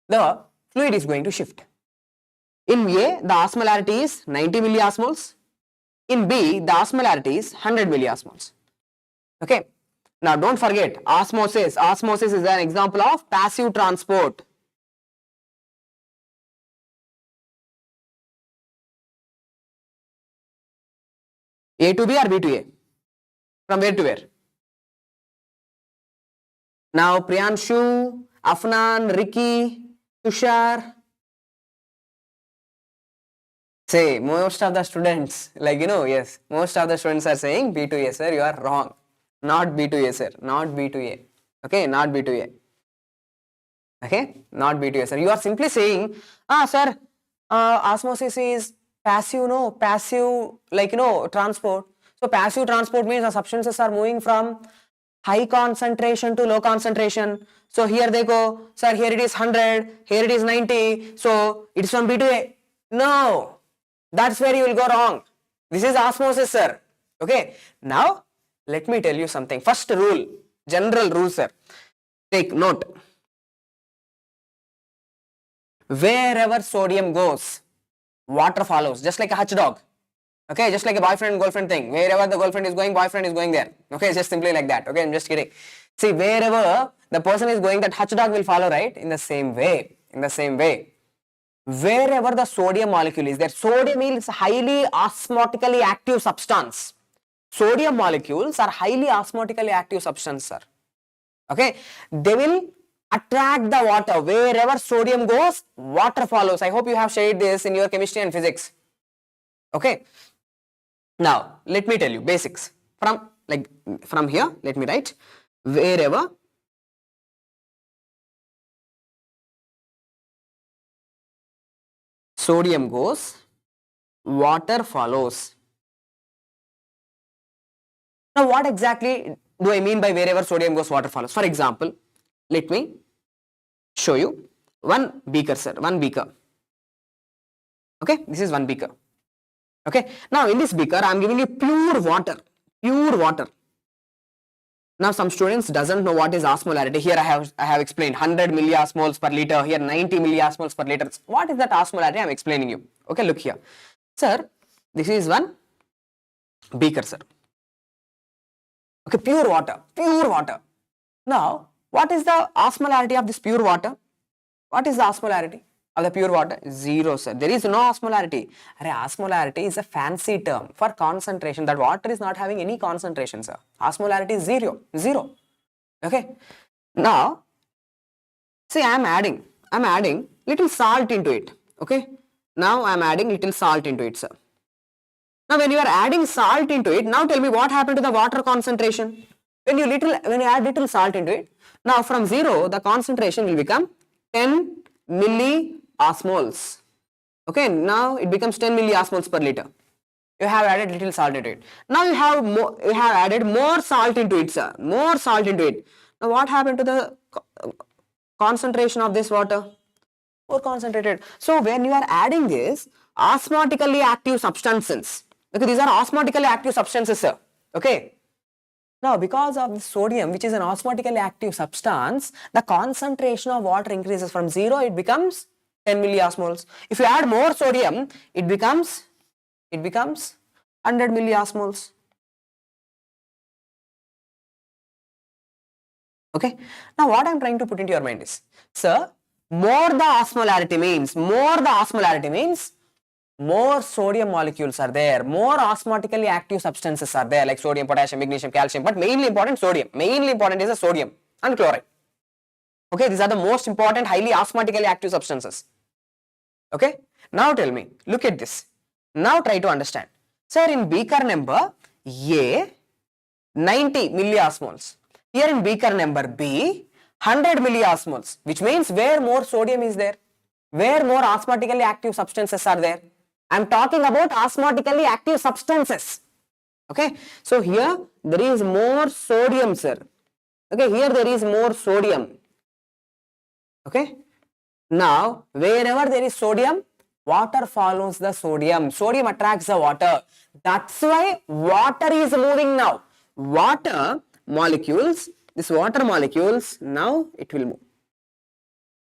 the fluid is going to shift? In A, the osmolarity is 90 milliosmoles. In B, the osmolarity is 100 milliosmoles. Okay. Now, don't forget osmosis. Osmosis is an example of passive transport. A to B or B to A? From where to where? Now, Priyanshu, Afnan, Ricky, Tushar. Say, most of the students, like, yes, most of the students are saying B to A, sir. You are wrong. Not B to A, sir. Not B to A. Okay, not B to A. Okay, not B to A, sir. You are simply saying, sir, osmosis is passive, passive, like, transport. So, passive transport means the substances are moving from high concentration to low concentration. So, here they go, sir, here it is 100, here it is 90. So, it is from B to A. No, that's where you will go wrong. This is osmosis, sir. Okay, now, let me tell you something. First rule, general rule, sir. Take note. Wherever sodium goes, water follows, just like a hutch dog. Okay, just like a boyfriend and girlfriend thing. Wherever the girlfriend is going, boyfriend is going there. Okay, it's just simply like that. Okay, I'm just kidding. See, wherever the person is going, that hutch dog will follow, right? In the same way. Wherever the sodium molecule is there, sodium is highly osmotically active substance. Sodium molecules are highly osmotically active substance, sir. Okay, they will attract the water. Wherever sodium goes, water follows. I hope you have shared this in your chemistry and physics. Okay, now let me tell you basics. From here, let me write, wherever sodium goes, water follows. Now, what exactly do I mean by wherever sodium goes, water follows? For example, let me show you one beaker, sir. One beaker. Okay, this is one beaker. Okay, now in this beaker, I am giving you pure water. Pure water. Now, some students doesn't know what is osmolarity. Here I have explained 100 milliosmoles per liter. Here 90 milliosmoles per liter. What is that osmolarity? I am explaining you. Okay, look here, sir. This is one beaker, sir. Okay, pure water, pure water. Now, what is the osmolarity of this pure water? What is the osmolarity of the pure water? Zero, sir. There is no osmolarity. Osmolarity is a fancy term for concentration. That water is not having any concentration, sir. Osmolarity is zero. Okay. Now, see, I am adding little salt into it. Okay. Now, I am adding little salt into it, sir. Now, when you are adding salt into it, now tell me what happened to the water concentration. When you add little salt into it, now from 0, the concentration will become 10 milliosmoles. Okay, now it becomes 10 milliosmoles per liter. You have added little salt into it. Now you have added more salt into it, sir. More salt into it. Now what happened to the concentration of this water? More concentrated. So when you are adding this osmotically active substances, okay, these are osmotically active substances, sir. Okay. Now, because of the sodium, which is an osmotically active substance, the concentration of water increases from 0, it becomes 10 milliosmoles. If you add more sodium, it becomes 100 milliosmoles. Okay. Now what I'm trying to put into your mind is, sir, more the osmolarity means, more sodium molecules are there, more osmotically active substances are there like sodium, potassium, magnesium, calcium, but mainly important sodium. Mainly important is the sodium and chloride. Okay, these are the most important highly osmotically active substances. Okay, now tell me, look at this. Now try to understand. Sir, in beaker number A, 90 milliosmoles. Here in beaker number B, 100 milliosmoles, which means where more sodium is there, where more osmotically active substances are there. I am talking about osmotically active substances. Okay, so here there is more sodium, sir. Okay, here there is more sodium. Okay, now wherever there is sodium, water follows the sodium. Sodium attracts the water. That's why water is moving now. Water molecules, this water molecules, now it will move.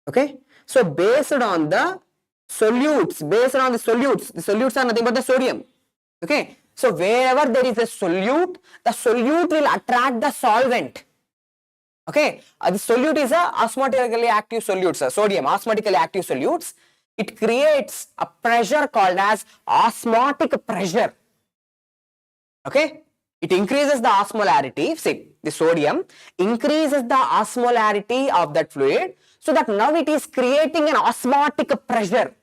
Okay, so based on the solutes, the solutes are nothing but the sodium. Okay, so wherever there is a solute, the solute will attract the solvent. Okay, the solute is a osmotically active solutes, sodium, osmotically active solutes. It creates a pressure called as osmotic pressure. Okay, it increases the osmolarity. See, the sodium increases the osmolarity of that fluid, so that now it is creating an osmotic pressure.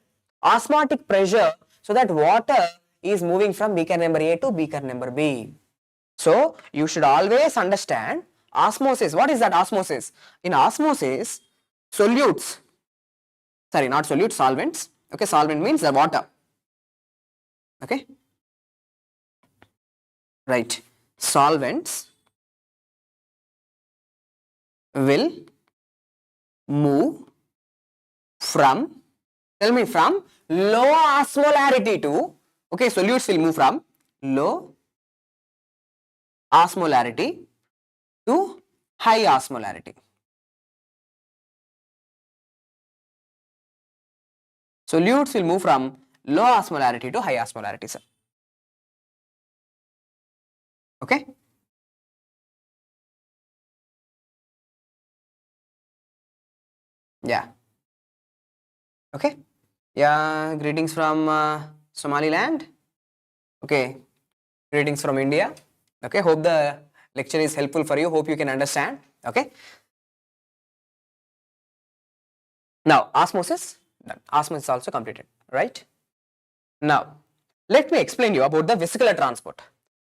Osmotic pressure, so that water is moving from beaker number A to beaker number B. So you should always understand osmosis. What is that osmosis? In osmosis, solutes, sorry, not solutes, solvents. Okay, solvent means the water. Okay, right. Solvents will move from, tell me, from low osmolarity to, okay, solutes will move from low osmolarity to high osmolarity. Solutes will move from low osmolarity to high osmolarity, sir. Okay. Yeah. Okay. Yeah. Greetings from Somaliland. Okay. Greetings from India. Okay. Hope the lecture is helpful for you. Hope you can understand. Okay. Now, osmosis. Done. Osmosis is also completed. Right. Now, let me explain you about the vesicular transport.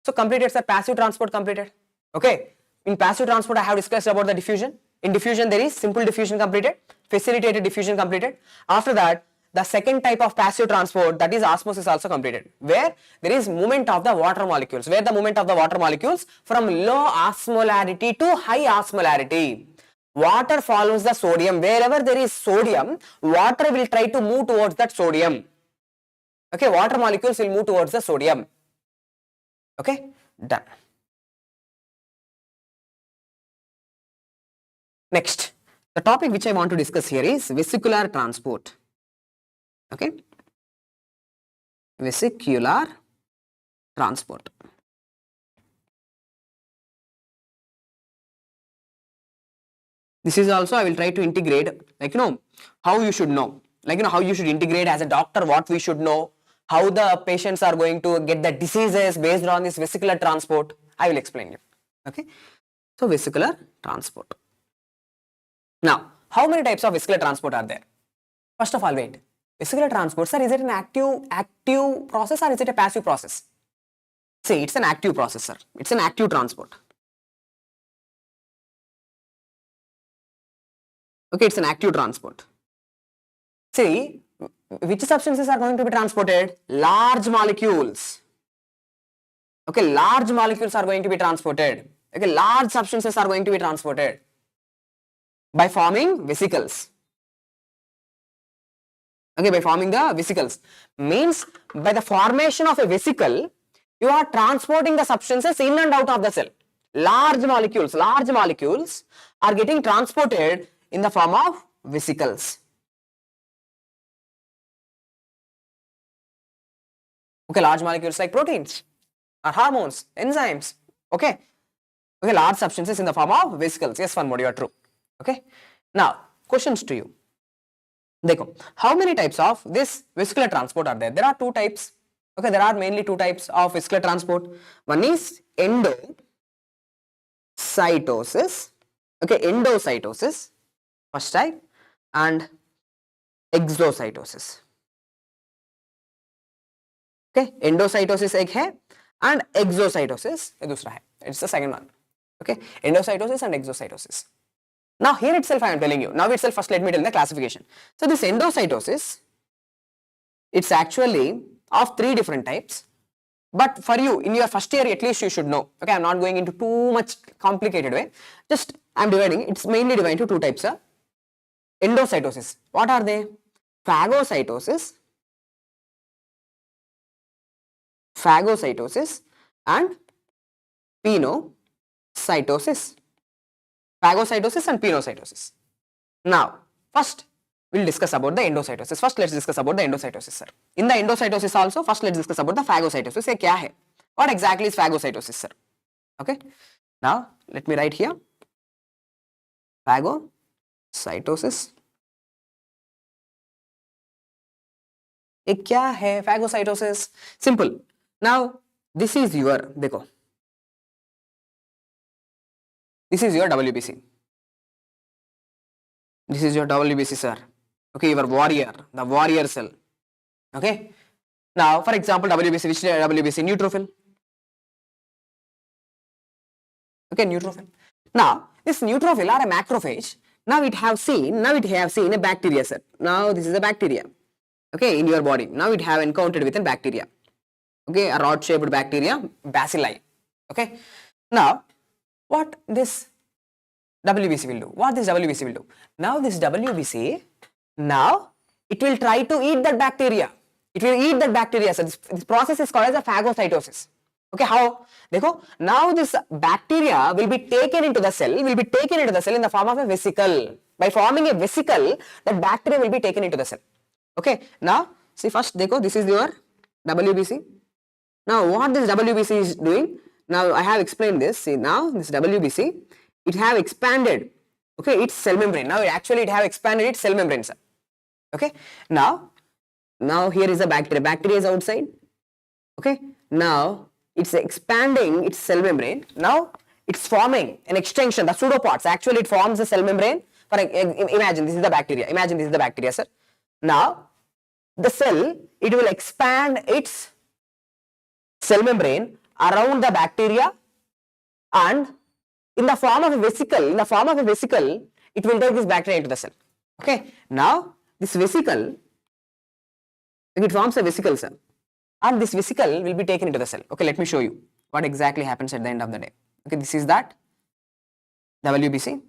So, completed, sir. Passive transport completed. Okay. In passive transport, I have discussed about the diffusion. In diffusion, there is simple diffusion completed, facilitated diffusion completed. After that, the second type of passive transport, that is osmosis, also completed, where there is movement of the water molecules, where the movement of the water molecules from low osmolarity to high osmolarity. Water follows the sodium. Wherever there is sodium, water will try to move towards that sodium. Okay, water molecules will move towards the sodium. Okay, done. Next, the topic which I want to discuss here is vesicular transport. Okay, vesicular transport. This is also I will try to integrate, like, how you should know, like, how you should integrate as a doctor, what we should know, how the patients are going to get the diseases based on this vesicular transport. I will explain you. Okay, so vesicular transport. Now, how many types of vesicular transport are there? First of all, wait. Vesicular transport, sir, is it an active process or is it a passive process? See, it's an active process, sir. It's an active transport. Okay, it's an active transport. See, which substances are going to be transported? Large molecules. Okay, large molecules are going to be transported. Okay, large substances are going to be transported by forming vesicles. Okay, by forming the vesicles. Means by the formation of a vesicle, you are transporting the substances in and out of the cell. Large molecules are getting transported in the form of vesicles. Okay, large molecules like proteins or hormones, enzymes. Okay, Okay, large substances in the form of vesicles. Yes, one more, you are true. Okay. Now, questions to you. Dekho, how many types of this vesicular transport are there? There are two types. Okay, there are mainly two types of vesicular transport. One is endocytosis. Okay, endocytosis, first type, and exocytosis. Okay, endocytosis एक है and exocytosis ये दूसरा है. It's the second one. Okay, endocytosis and exocytosis. Now here itself I am telling you. Now itself first let me tell the classification. So this endocytosis, it's actually of three different types. But for you in your first year at least you should know. Okay, I am not going into too much complicated way. Just I am dividing. It's mainly divided into two types. Endocytosis. What are they? Phagocytosis and pinocytosis. Phagocytosis and pinocytosis. Now, first we'll discuss about the endocytosis. First, let's discuss about the endocytosis, sir. In the endocytosis also, first let's discuss about the phagocytosis. ये क्या है? What exactly is phagocytosis, sir? Okay. Now, let me write here. Phagocytosis. ये क्या है? Phagocytosis. Simple. Now, this is your, देखो. This is your WBC. This is your WBC, sir. Okay, your warrior, the warrior cell. Okay. Now, for example, WBC, which WBC? Neutrophil. Okay, neutrophil. Now, this neutrophil are a macrophage. Now it have seen a bacteria, sir. Now this is a bacteria. Okay, in your body. Now it have encountered with a bacteria. Okay, a rod-shaped bacteria, bacilli. Okay. Now, what this WBC will do? What this WBC will do? Now this WBC, now it will try to eat that bacteria. It will eat that bacteria. So this process is called as a phagocytosis. Okay, how? Dekho, now this bacteria will be taken into the cell, in the form of a vesicle. By forming a vesicle, that bacteria will be taken into the cell. Okay, now see first, dekho, this is your WBC. Now what this WBC is doing? Now I have explained this. See now this WBC, it have expanded. Okay, its cell membrane. Now it have expanded its cell membrane, sir. Okay, now here is a bacteria. Bacteria is outside. Okay, now it's expanding its cell membrane. Now it's forming an extension, the pseudopods. Actually, it forms a cell membrane. For imagine this is the bacteria. Imagine this is the bacteria, sir. Now the cell, it will expand its cell membrane around the bacteria, and in the form of a vesicle, it will take this bacteria into the cell. Okay. Now this vesicle, it forms a vesicle, sir, and this vesicle will be taken into the cell. Okay, let me show you what exactly happens at the end of the day. Okay, this is that WBC.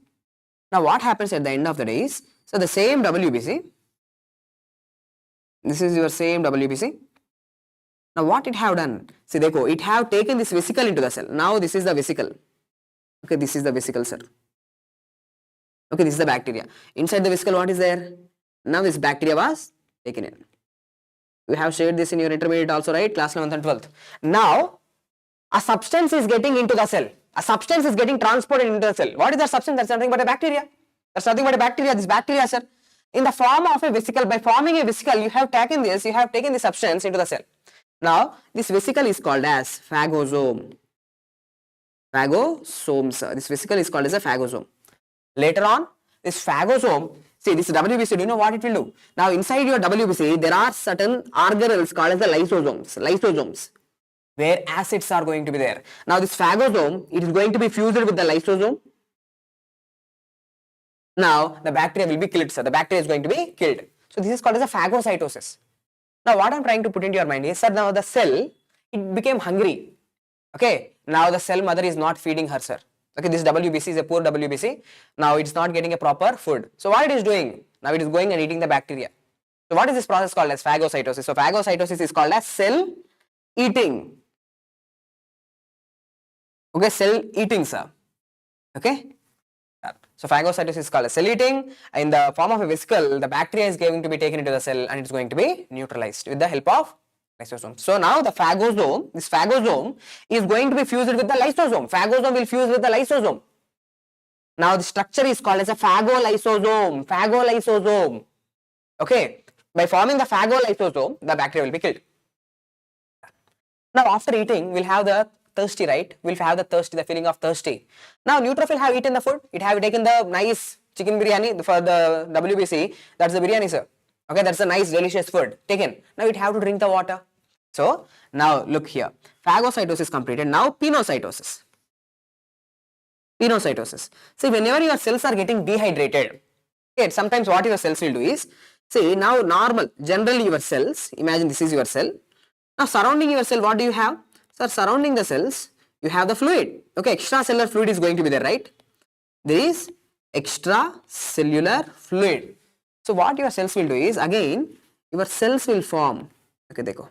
Now what happens at the end of the day is, so the same WBC, this is your same WBC. Now what it have done? See, dekho, it have taken this vesicle into the cell. Now this is the vesicle. Okay, this is the vesicle, sir. Okay, this is the bacteria. Inside the vesicle, what is there? Now this bacteria was taken in. You have shared this in your intermediate also, right? Class 11th and 12th. Now, a substance is getting into the cell. A substance is getting transported into the cell. What is that substance? That's nothing but a bacteria. That's nothing but a bacteria. This bacteria, sir, in the form of a vesicle, by forming a vesicle, you have taken this substance into the cell. Now, this vesicle is called as phagosome. Phagosome, sir. This vesicle is called as a phagosome. Later on, this phagosome, see this WBC, do you know what it will do? Now, inside your WBC, there are certain organelles called as the lysosomes, where acids are going to be there. Now, this phagosome, it is going to be fused with the lysosome. Now, the bacteria will be killed, sir. The bacteria is going to be killed. So, this is called as a phagocytosis. Now, what I am trying to put into your mind is, sir, now the cell, it became hungry. Okay, now the cell mother is not feeding her, sir. Okay, this WBC is a poor WBC. Now it's not getting a proper food. So what it is doing? Now it is going and eating the bacteria. So what is this process called as? Phagocytosis. So phagocytosis is called as cell eating. Okay, cell eating, sir. Okay. So phagocytosis is called as cell eating. In the form of a vesicle, the bacteria is going to be taken into the cell and it's going to be neutralized with the help of Lysosome. So now the phagosome, this phagosome is going to be fused with the lysosome. Phagosome will fuse with the lysosome. Now the structure is called as a phagolysosome. Phagolysosome. Okay. By forming the phagolysosome, the bacteria will be killed. Now after eating, we'll have the thirsty, right? We'll have the thirsty, the feeling of thirsty. Now neutrophil have eaten the food. It have taken the nice chicken biryani for the WBC. That's the biryani, sir. Okay, that's a nice delicious food taken. Now it have to drink the water. So now look here. Phagocytosis completed. Now pinocytosis. Pinocytosis. See, whenever your cells are getting dehydrated, okay, sometimes what your cells will do is, see, now normal, generally your cells, imagine this is your cell. Now surrounding your cell, what do you have? So surrounding the cells, you have the fluid. Okay, extracellular fluid is going to be there, right? There is extracellular fluid. So what your cells will do is, again, your cells will form. Okay, dekho.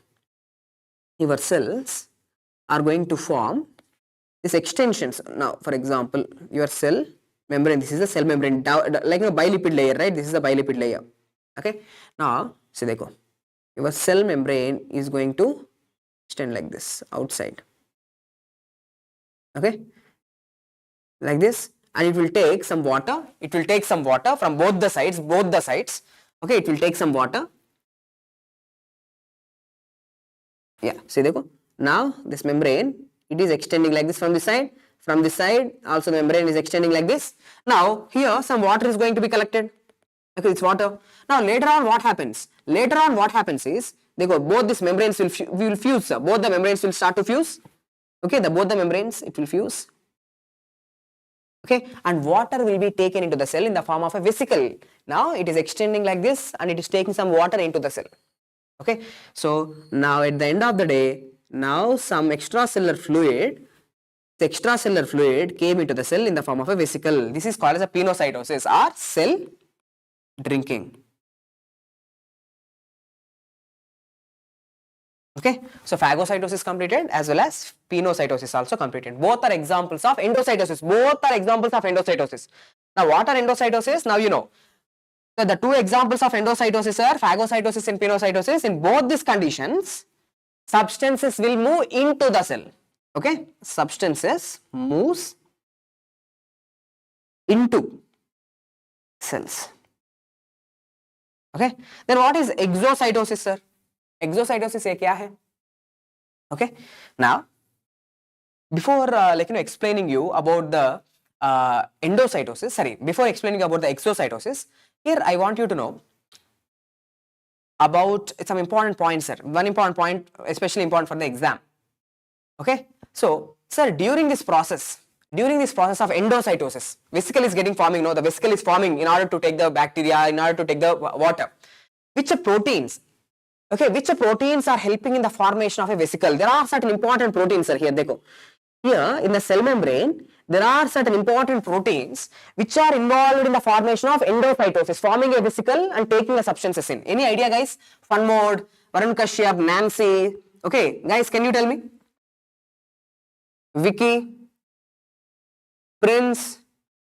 Your cells are going to form these extensions. Now, for example, your cell membrane, this is the cell membrane, like a bilipid layer, right? This is the bilipid layer. Okay. Now, see, dekho. Your cell membrane is going to extend like this outside. Okay. Like this. And it will take some water. It will take some water from both the sides. Okay. It will take some water. Yeah. See, dekho. Now, this membrane, it is extending like this from this side. From this side, also the membrane is extending like this. Now, here some water is going to be collected. Okay, it's water. Now, later on what happens? Later on what happens is, they go, both these membranes will fuse. Both the membranes will start to fuse. Okay, both the membranes, it will fuse. Okay, and water will be taken into the cell in the form of a vesicle. Now, it is extending like this and it is taking some water into the cell. Okay, so now at the end of the day, now some extracellular fluid, the extracellular fluid came into the cell in the form of a vesicle. This is called as a pinocytosis or cell drinking. Okay, so phagocytosis completed as well as pinocytosis also completed. Both are examples of endocytosis. Now, what are endocytosis? Now you know. So the two examples of endocytosis are phagocytosis and pinocytosis. In both these conditions, substances will move into the cell. Okay, substances moves into cells. Okay, then what is exocytosis, sir? Exocytosis ye kya hai? Okay, now before explaining you about the before explaining about the exocytosis, here I want you to know about some important points, sir. One important point, especially important for the exam. Okay, so sir, during this process of endocytosis, vesicle is getting forming. No, the vesicle is forming in order to take the bacteria, in order to take the water. Which proteins? Okay, which proteins are helping in the formation of a vesicle? There are certain important proteins, sir. Here, dekho. Here in the cell membrane, there are certain important proteins which are involved in the formation of endocytosis, forming a vesicle and taking the substances in. Any idea, guys? Fun mode, Varun Kashyap, Nancy. Okay, guys, can you tell me? Vicky, Prince.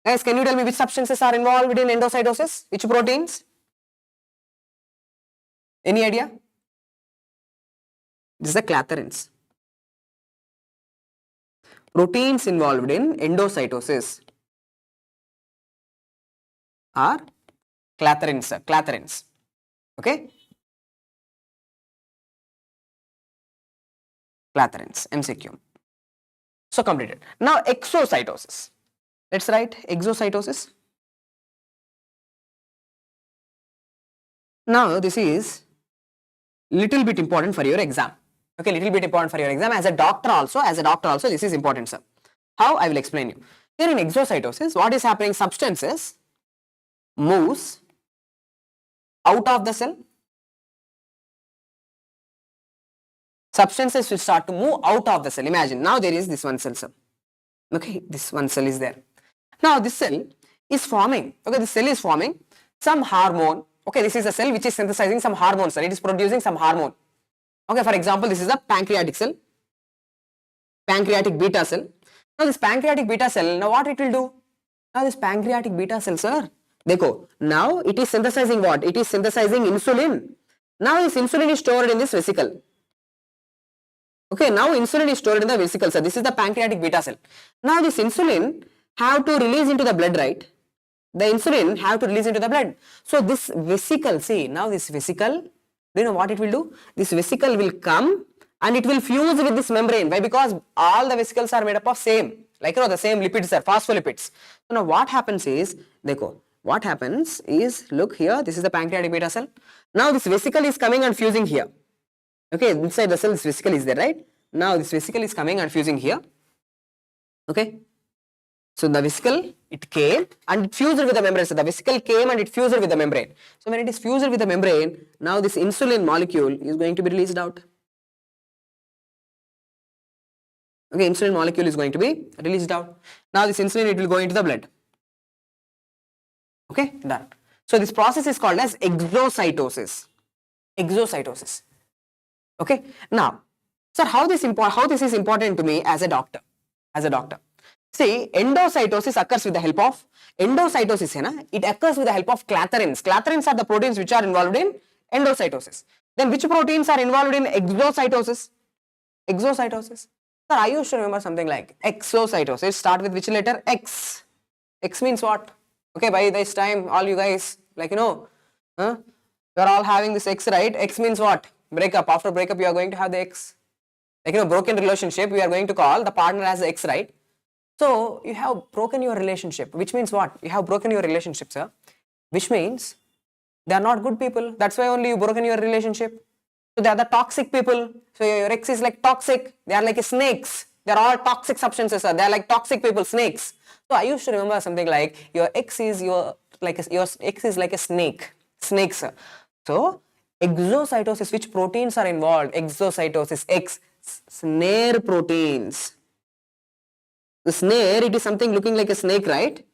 Guys, can you tell me which substances are involved in endocytosis? Which proteins? Any idea? This is the clathrins. Proteins involved in endocytosis are clathrins. Okay? Clathrins, MCQ. So completed. Now exocytosis. Let's write exocytosis. Now this is little bit important for your exam. Okay, little bit important for your exam. As a doctor also, this is important, sir. How? I will explain you. Here in exocytosis, what is happening? Substances moves out of the cell. Substances will start to move out of the cell. Imagine, now there is this one cell, sir. Okay, this one cell is there. Now this cell is forming, okay, this cell is forming some hormone. Okay, this is a cell which is synthesizing some hormones, sir. It is producing some hormone. Okay, for example, this is a pancreatic cell, pancreatic beta cell. Now this pancreatic beta cell, now what it will do? Now this pancreatic beta cell, sir, dekho, now it is synthesizing what? It is synthesizing insulin. Now this insulin is stored in this vesicle. Okay, now insulin is stored in the vesicle cell. This is the pancreatic beta cell. Now this insulin have to release into the blood, right? The insulin have to release into the blood. So this vesicle, see, now this vesicle, do you know what it will do? This vesicle will come and it will fuse with this membrane. Why? Because all the vesicles are made up of same, like the same lipids are phospholipids. So now what happens is, what happens is, look here, this is the pancreatic beta cell. Now this vesicle is coming and fusing here. Okay, inside the cell this vesicle is there, right? Now this vesicle is coming and fusing here. Okay. So the vesicle, it came and it fused with the membrane. So the vesicle came and it fused with the membrane. So when it is fused with the membrane, now this insulin molecule is going to be released out. Okay, insulin molecule is going to be released out. Now this insulin, it will go into the blood. Okay, done. So this process is called as exocytosis. Exocytosis. Okay. Now, sir, how this is important to me as a doctor? See, endocytosis occurs with the help of endocytosis. It occurs with the help of clathrins. Clathrins are the proteins which are involved in endocytosis. Then which proteins are involved in exocytosis? Exocytosis. Sir, I used to remember something like exocytosis. Start with which letter? X. X means what? Okay, by this time, all you guys, like you're all having this X, right? X means what? Breakup. After breakup, you are going to have the X. Like broken relationship, we are going to call the partner as the X, right? So you have broken your relationship, which means what? You have broken your relationship, sir. Which means they are not good people. That's why only you broken your relationship. So they are the toxic people. So your X is like toxic. They are like snakes. They are all toxic substances, sir. They are like toxic people, snakes. So I used to remember something like your X is your X is like a snake. Snake, sir. So exocytosis, which proteins are involved? Exocytosis, X, snare proteins. The snare, it is something looking like a snake, right?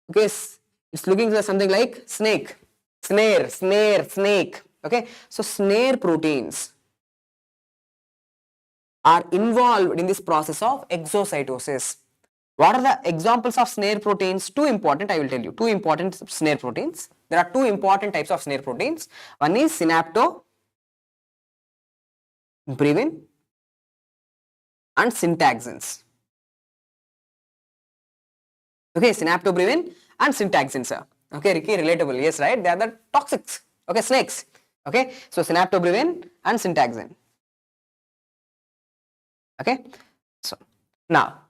Okay, it's looking like something like snake. Snare, snake. Okay, so snare proteins are involved in this process of exocytosis. What are the examples of snare proteins? Two important, I will tell you. Two important snare proteins. There are two important types of snare proteins. One is synaptobrevin and syntaxins. Okay, synaptobrevin and syntaxins. Okay, Ricky, relatable. Yes, right? They are the toxics. Okay, snakes. Okay, so synaptobrevin and syntaxin. Okay, so now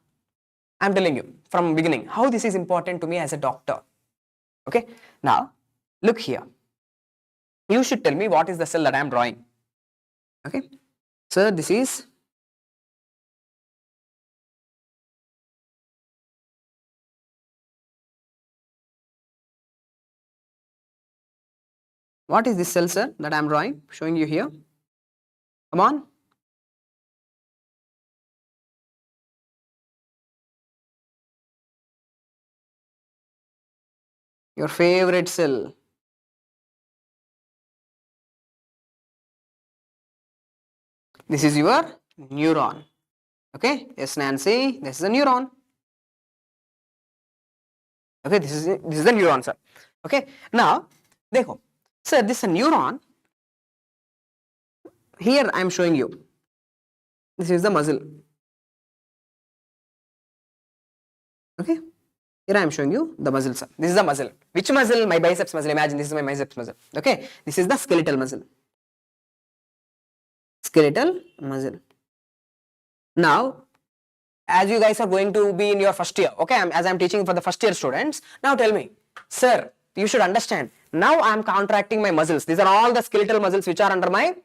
I am telling you from beginning how this is important to me as a doctor. Okay, now look here. You should tell me what is the cell that I am drawing. Okay, so this is what is this cell, sir, that I am drawing, showing you here? Come on. Your favorite cell. This is your neuron. Okay, yes, Nancy, this is a neuron. Okay, this is the neuron, sir. Okay, now, dekho, sir, this is a neuron. Here I am showing you. This is the muscle. Okay, here I am showing you the muscle, sir. This is the muscle. Which muscle? My biceps muscle. Imagine this is my biceps muscle. Okay, this is the skeletal muscle. Skeletal muscle. Now, as you guys are going to be in your first year, okay, as I am teaching for the first year students, now tell me, sir, you should understand, now I am contracting my muscles. These are all the skeletal muscles which are under my,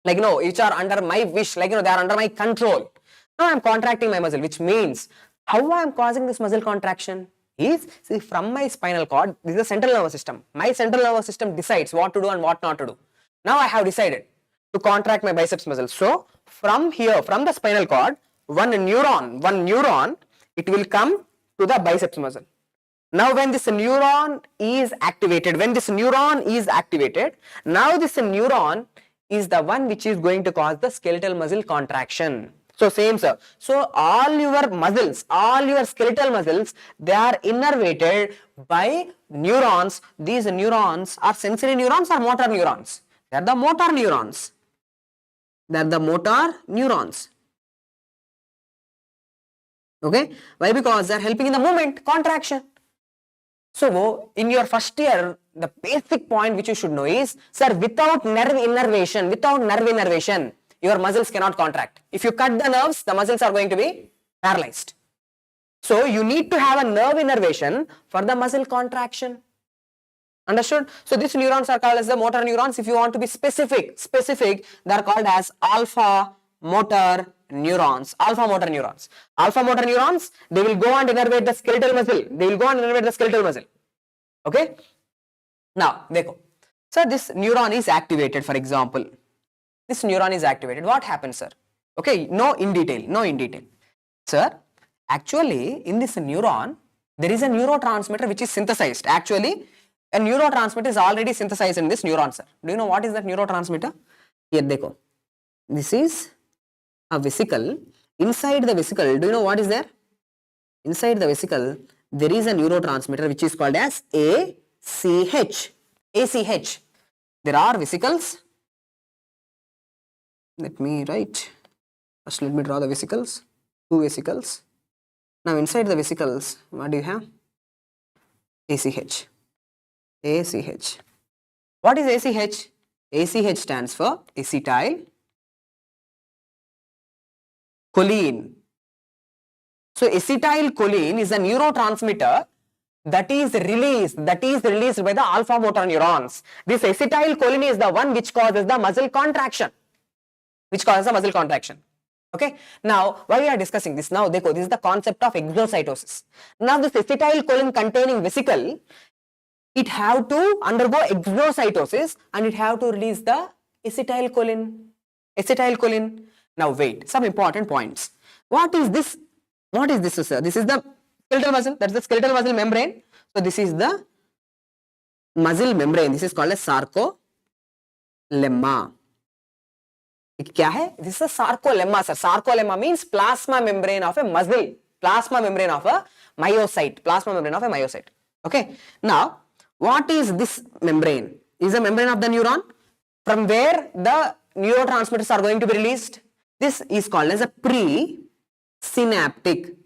which are under my wish, they are under my control. Now I am contracting my muscle, which means, how I am causing this muscle contraction is, see, from my spinal cord, this is the central nervous system. My central nervous system decides what to do and what not to do. Now I have decided to contract my biceps muscle. So from here, from the spinal cord, one neuron, it will come to the biceps muscle. Now when this neuron is activated, now this neuron is the one which is going to cause the skeletal muscle contraction. So same, sir. So all your muscles, all your skeletal muscles, they are innervated by neurons. These neurons are sensory neurons or motor neurons? They are the motor neurons. They are the motor neurons. Okay, why? Because they are helping in the movement, contraction. So, in your first year, the basic point which you should know is, sir, without nerve innervation, your muscles cannot contract. If you cut the nerves, the muscles are going to be paralyzed. So, you need to have a nerve innervation for the muscle contraction. Understood? So, these neurons are called as the motor neurons. If you want to be specific, they are called as alpha motor neurons. Alpha motor neurons. Alpha motor neurons, they will go and innervate the skeletal muscle. Okay? Now, dekho. So, this neuron is activated, for example. This neuron is activated. What happens, sir? Okay, no in detail. Sir, actually, in this neuron, there is a neurotransmitter which is synthesized. Actually, a neurotransmitter is already synthesized in this neuron, sir. Do you know what is that neurotransmitter? Here, dekho. This is a vesicle. Inside the vesicle, do you know what is there? Inside the vesicle, there is a neurotransmitter which is called as ACH. ACH. There are vesicles. Let me write. First, let me draw the vesicles. Two vesicles. Now, inside the vesicles, what do you have? ACH. ACH. What is ACH? ACH stands for acetyl choline. So, acetylcholine is a neurotransmitter that is released by the alpha motor neurons. This acetylcholine is the one which causes the muscle contraction. Okay. Now, why we are discussing this? Now, this is the concept of exocytosis. Now, this acetylcholine containing vesicle, it have to undergo exocytosis and it have to release the acetylcholine. Now, wait, some important points. What is this? Sir? This is the skeletal muscle. That's the skeletal muscle membrane. So, this is the muscle membrane. This is called as sarcolemma. This is a sarcolemma, sir. Sarcolemma means plasma membrane of a muscle. Plasma membrane of a myocyte. Okay. Now, what is this membrane? Is a membrane of the neuron from where the neurotransmitters are going to be released. This is called as a presynaptic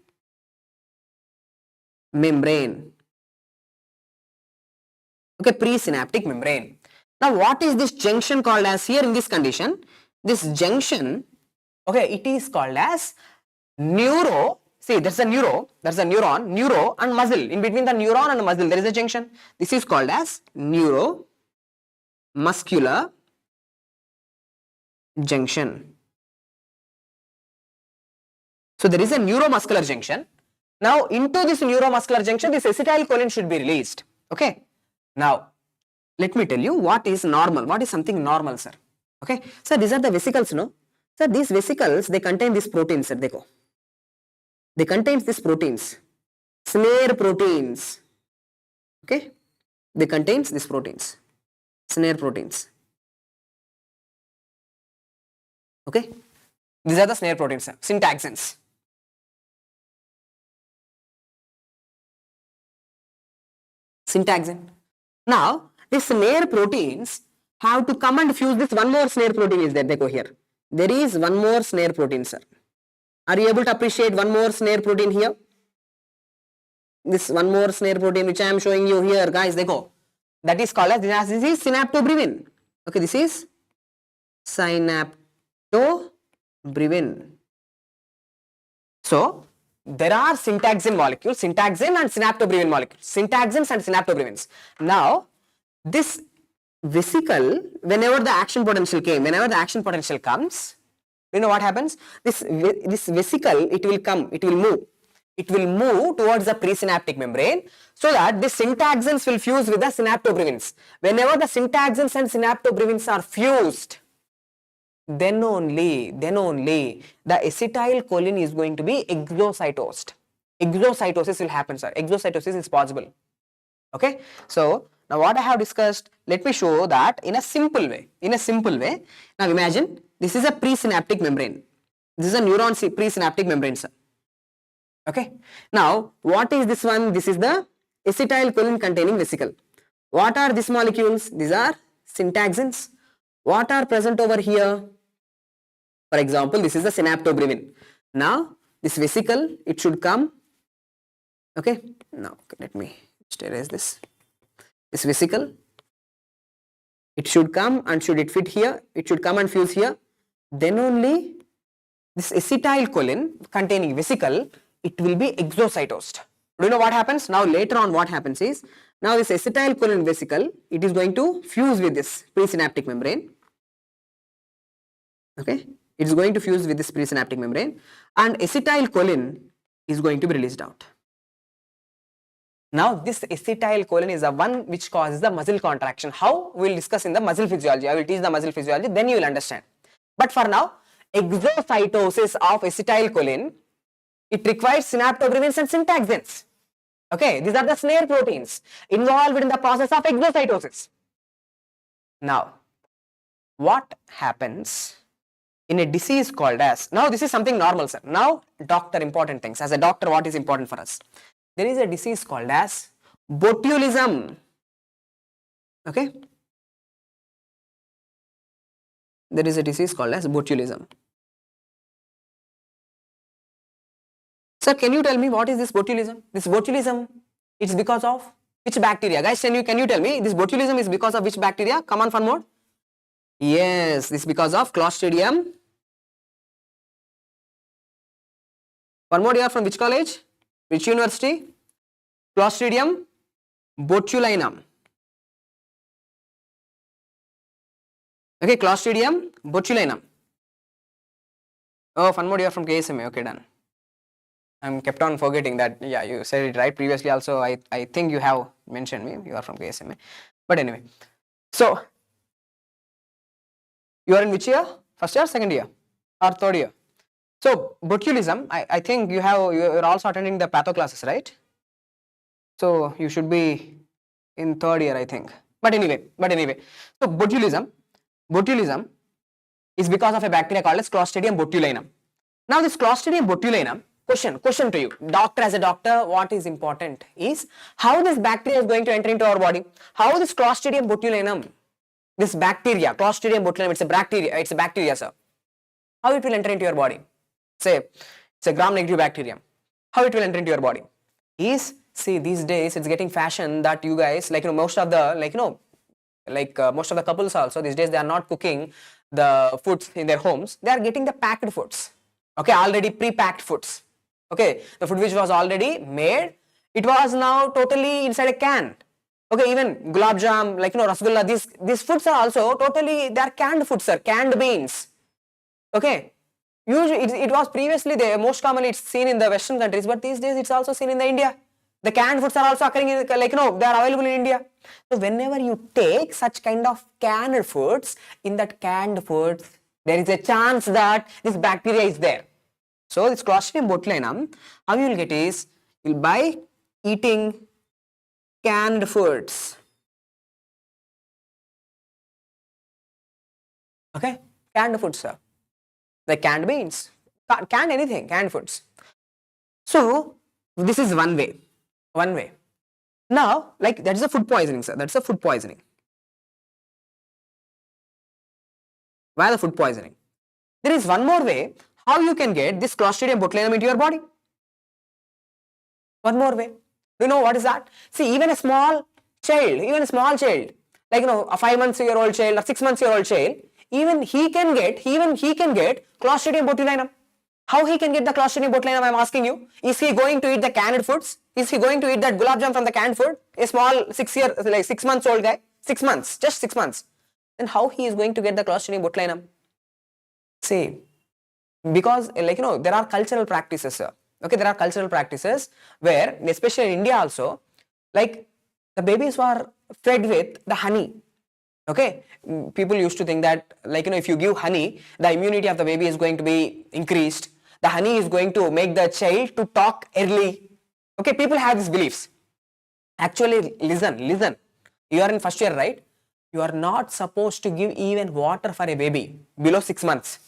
membrane. Okay, presynaptic membrane. Now, what is this junction called as here in this condition? This junction, okay, it is called as neuro. See, there's a neuron, neuro and muscle. In between the neuron and the muscle, there is a junction. This is called as neuromuscular junction. So, there is a neuromuscular junction. Now, into this neuromuscular junction, this acetylcholine should be released. Okay. Now, let me tell you what is normal. What is something normal, sir? Okay. So, these are the vesicles, no? So, these vesicles, they contain this protein, sir. Dekho. They contain these proteins. Snare proteins. Okay. They contain these proteins. Snare proteins. Okay. These are the snare proteins, sir. Syntaxins. Syntaxin. Now, these snare proteins have to come and fuse this one more snare protein is there. They go here. There is one more snare protein, sir. Are you able to appreciate one more snare protein here? This one more snare protein which I am showing you here, guys, they go. That is called as, this is synaptobrevin. Okay, this is synaptobrevin. So, there are syntaxin molecules, syntaxin and synaptobrevin molecules, syntaxins and synaptobrevins. Now, this vesicle, whenever the action potential comes, you know what happens? This vesicle, it will move towards the presynaptic membrane so that the syntaxins will fuse with the synaptobrevins. Whenever the syntaxins and synaptobrevins are fused, then only the acetylcholine is going to be exocytosed. Exocytosis will happen, sir. Exocytosis is possible. Okay. So, now what I have discussed, let me show that in a simple way. Now imagine this is a presynaptic membrane. This is a neuron presynaptic membrane, sir. Okay. Now, what is this one? This is the acetylcholine containing vesicle. What are these molecules? These are syntaxins. What are present over here? For example, this is the synaptobremin. Now, this vesicle, it should come. Okay, now let me just erase this. This vesicle, it should come, and should it fit here, it should come and fuse here. Then only this acetylcholine containing vesicle, it will be exocytosed. Do you know what happens? Now later on what happens is, now this acetylcholine vesicle, it is going to fuse with this presynaptic membrane. Okay, it is going to fuse with this presynaptic membrane, and acetylcholine is going to be released out. Now this acetylcholine is the one which causes the muscle contraction. How? We will discuss in the muscle physiology. I will teach the muscle physiology, then you will understand. But for now, exocytosis of acetylcholine, it requires synaptobremins and syntaxins. Okay, these are the snare proteins involved in the process of exocytosis. Now, what happens in a disease called as, now this is something normal, sir. Now, doctor, important things. As a doctor, what is important for us? There is a disease called as botulism. Okay, there is a disease called as botulism. Sir, can you tell me what is this botulism? This botulism, it's because of which bacteria? Guys, can you tell me this botulism is because of which bacteria? Come on, fun mode. Yes, this is because of Clostridium. One more, you are from which college? Which university? Clostridium botulinum. Okay, Clostridium botulinum. Oh, fun mode, you are from KSMA. Okay, done. I'm kept on forgetting that. Yeah, you said it right previously also. I think you have mentioned me. You are from KSMA. But anyway, so you are in which year? First year, second year, or third year? So botulism, I think you are also attending the patho classes, right? So you should be in third year, I think. But anyway, so botulism is because of a bacteria called as Clostridium botulinum. Now this Clostridium botulinum, question to you, doctor, as a doctor, what is important is how this bacteria is going to enter into our body. How this Clostridium botulinum, this bacteria, Clostridium botulinum, it's a bacteria, sir. How it will enter into your body? Say, it's a gram-negative bacterium. How it will enter into your body? Is, see, these days it's getting fashion that you guys, most of the, most of the couples also, these days they are not cooking the foods in their homes. They are getting the packed foods. Okay, already pre-packed foods. Okay, the food which was already made, it was now totally inside a can. Okay, even gulab jam, rasgulla, these foods are also totally, they are canned foods, sir, canned beans. Okay, usually it was previously there, most commonly it's seen in the Western countries, but these days it's also seen in the India. The canned foods are also occurring in, they are available in India. So whenever you take such kind of canned foods, in that canned foods, there is a chance that this bacteria is there. So this Clostridium botulinum, how you will get is, by eating canned foods. Okay, canned foods, sir. Like canned beans, canned anything, canned foods. So this is one way. Now, that is a food poisoning, sir. That's a food poisoning. Why the food poisoning? There is one more way how you can get this Clostridium botulinum into your body. One more way. Do you know what is that? See, even a small child, a 5 months year old child or 6 months year old child, even he can get Clostridium botulinum. How he can get the Clostridium botulinum, I am asking you. Is he going to eat the canned foods? Is he going to eat that gulab jam from the canned food? A small 6 months old guy, 6 months, just 6 months. Then how he is going to get the Clostridium botulinum? See, because there are cultural practices, sir. Okay, there are cultural practices where, especially in India also, the babies were fed with the honey. Okay, people used to think that if you give honey, the immunity of the baby is going to be increased. The honey is going to make the child to talk early. Okay, people have these beliefs. Actually, listen. You are in first year, right? You are not supposed to give even water for a baby below 6 months.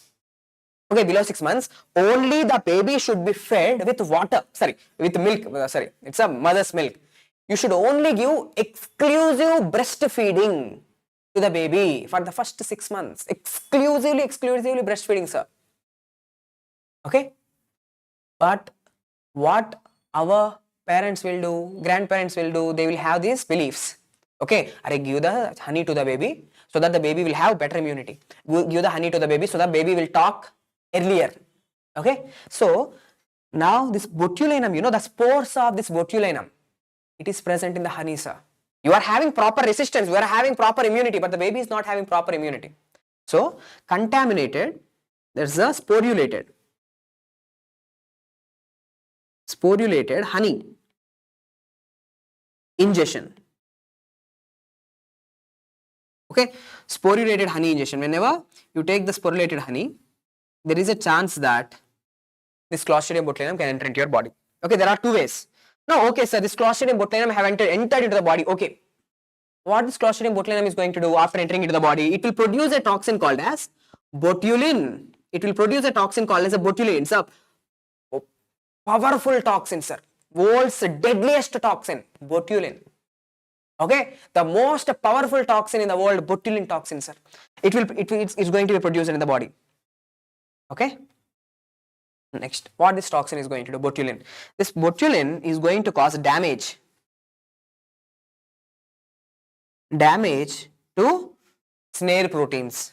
Okay, below 6 months, only the baby should be fed with water. With milk. It's a mother's milk. You should only give exclusive breastfeeding to the baby for the first 6 months. Exclusively breastfeeding, sir. Okay, but what our parents will do, grandparents will do, they will have these beliefs. Okay, give the honey to the baby so that the baby will have better immunity. Give the honey to the baby so that baby will talk earlier. Okay, so now this botulinum, the spores of this botulinum, it is present in the honey, sir. You are having proper resistance, you are having proper immunity, but the baby is not having proper immunity. So contaminated, there's a sporulated honey ingestion. Okay, sporulated honey ingestion. Whenever you take the sporulated honey, there is a chance that this Clostridium botulinum can enter into your body. Okay, there are two ways. No, okay, sir, this Clostridium botulinum have entered into the body. Okay, what this Clostridium botulinum is going to do after entering into the body? It will produce a toxin called as botulin. It will produce a toxin called as a botulin. It's a powerful toxin, sir. World's deadliest toxin, botulin. Okay, the most powerful toxin in the world, botulin toxin, sir. It's going to be produced in the body. Okay. Next, what this toxin is going to do? Botulin. This botulin is going to cause damage to snare proteins.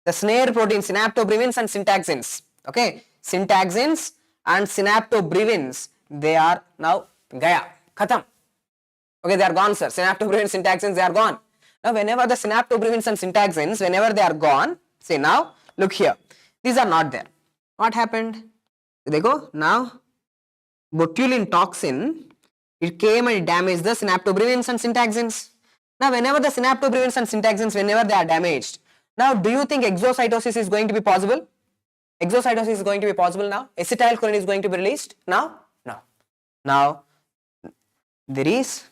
The snare proteins, synaptobrevins and syntaxins. Okay, syntaxins and synaptobrevins, they are now gaya, khatam. Okay, they are gone, sir. Synaptobrevins, syntaxins, they are gone. Now, whenever the synaptobrevins and syntaxins, whenever they are gone, say now, look here, these are not there. What happened? They go, now, botulin toxin, it came and damaged the synaptobrevins and syntaxins. Now, whenever the synaptobrevins and syntaxins, whenever they are damaged, now, do you think exocytosis is going to be possible? Exocytosis is going to be possible now? Acetylcholine is going to be released now? No. Now, there is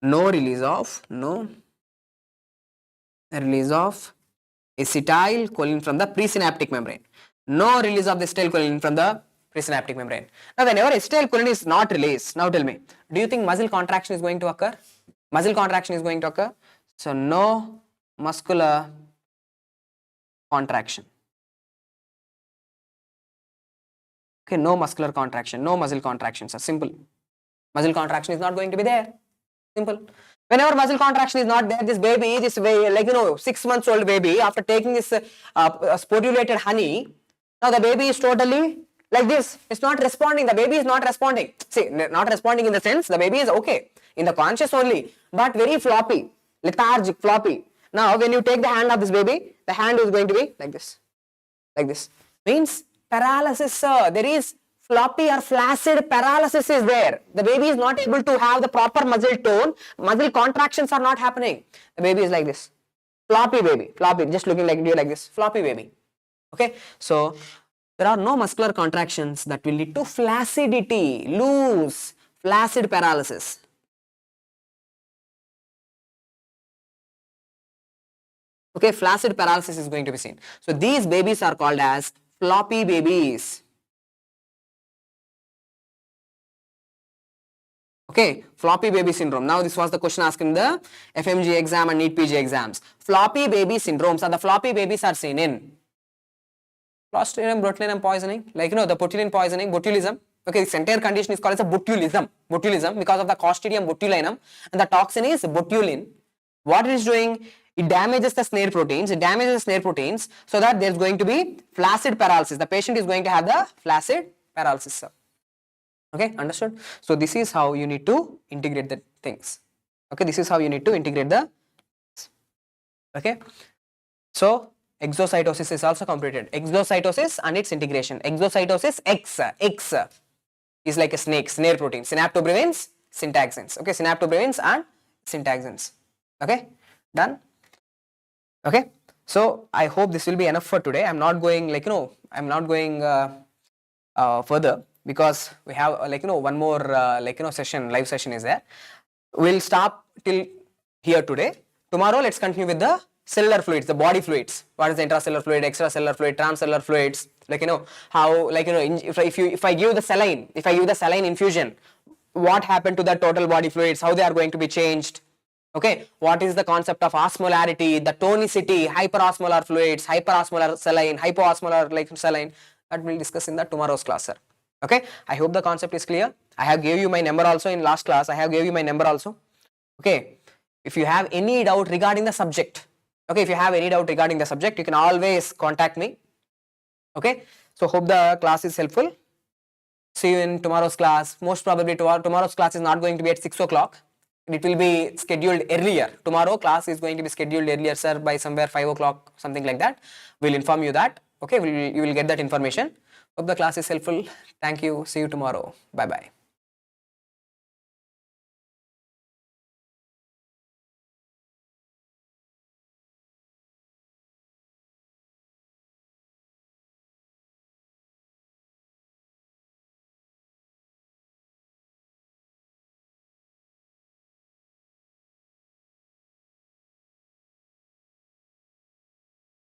no release of acetylcholine from the presynaptic membrane. No release of the acetylcholine from the presynaptic membrane. Now, whenever acetylcholine is not released, now tell me, do you think muscle contraction is going to occur? Muscle contraction is going to occur. So, no muscular contraction. Okay, no muscular contraction, no muscle contractions are simple. Muscle contraction is not going to be there. Simple. Whenever muscle contraction is not there, this baby, 6 months old baby, after taking this sporulated honey, now the baby is totally like this. It's not responding. The baby is not responding. See, not responding in the sense the baby is okay in the conscious only, but very floppy, lethargic, floppy. Now, when you take the hand of this baby, the hand is going to be like this. Like this. Means paralysis, sir. There is floppy or flaccid paralysis is there. The baby is not able to have the proper muscle tone. Muscle contractions are not happening. The baby is like this. Floppy baby. Floppy. Just looking like you like this. Floppy baby. Okay. So, there are no muscular contractions that will lead to flaccidity, loose, flaccid paralysis. Okay, flaccid paralysis is going to be seen. So, these babies are called as floppy babies. Okay, floppy baby syndrome. Now, this was the question asked in the FMG exam and NEET PG exams. Floppy baby syndromes, and the floppy babies are seen in Clostridium botulinum poisoning, like the botulin poisoning, botulism. Okay, this entire condition is called as a botulism because of the Clostridium botulinum, and the toxin is botulin. What it is doing? It damages the snare proteins. It damages the snare proteins so that there is going to be flaccid paralysis. The patient is going to have the flaccid paralysis, sir. Okay, understood? So, this is how you need to integrate the things. Okay, this is how you need to integrate the. Okay, so exocytosis is also completed. Exocytosis and its integration. Exocytosis X is like a snare protein. Synaptobrevins, syntaxins. Okay, synaptobrevins and syntaxins. Okay, done. Okay, so I hope this will be enough for today. I'm not going further because we have one more session, live session is there. We'll stop till here today. Tomorrow let's continue with the cellular fluids, the body fluids. What is the intracellular fluid, extracellular fluid, transcellular fluids? How if I give the saline infusion, what happened to the total body fluids? How they are going to be changed? Okay, what is the concept of osmolarity, the tonicity, hyperosmolar fluids, hyperosmolar saline, hypoosmolar like saline, that we'll discuss in the tomorrow's class, sir. Okay, I hope the concept is clear. I have gave you my number also in last class. I have gave you my number also. Okay, if you have any doubt regarding the subject, okay, if you have any doubt regarding the subject, you can always contact me. Okay, so hope the class is helpful. See you in tomorrow's class. Most probably tomorrow's class is not going to be at 6 o'clock. It will be scheduled earlier. Tomorrow class is going to be scheduled earlier, sir, by somewhere 5 o'clock, something like that. We'll inform you that. Okay, you will get that information. Hope the class is helpful. Thank you. See you tomorrow. Bye-bye.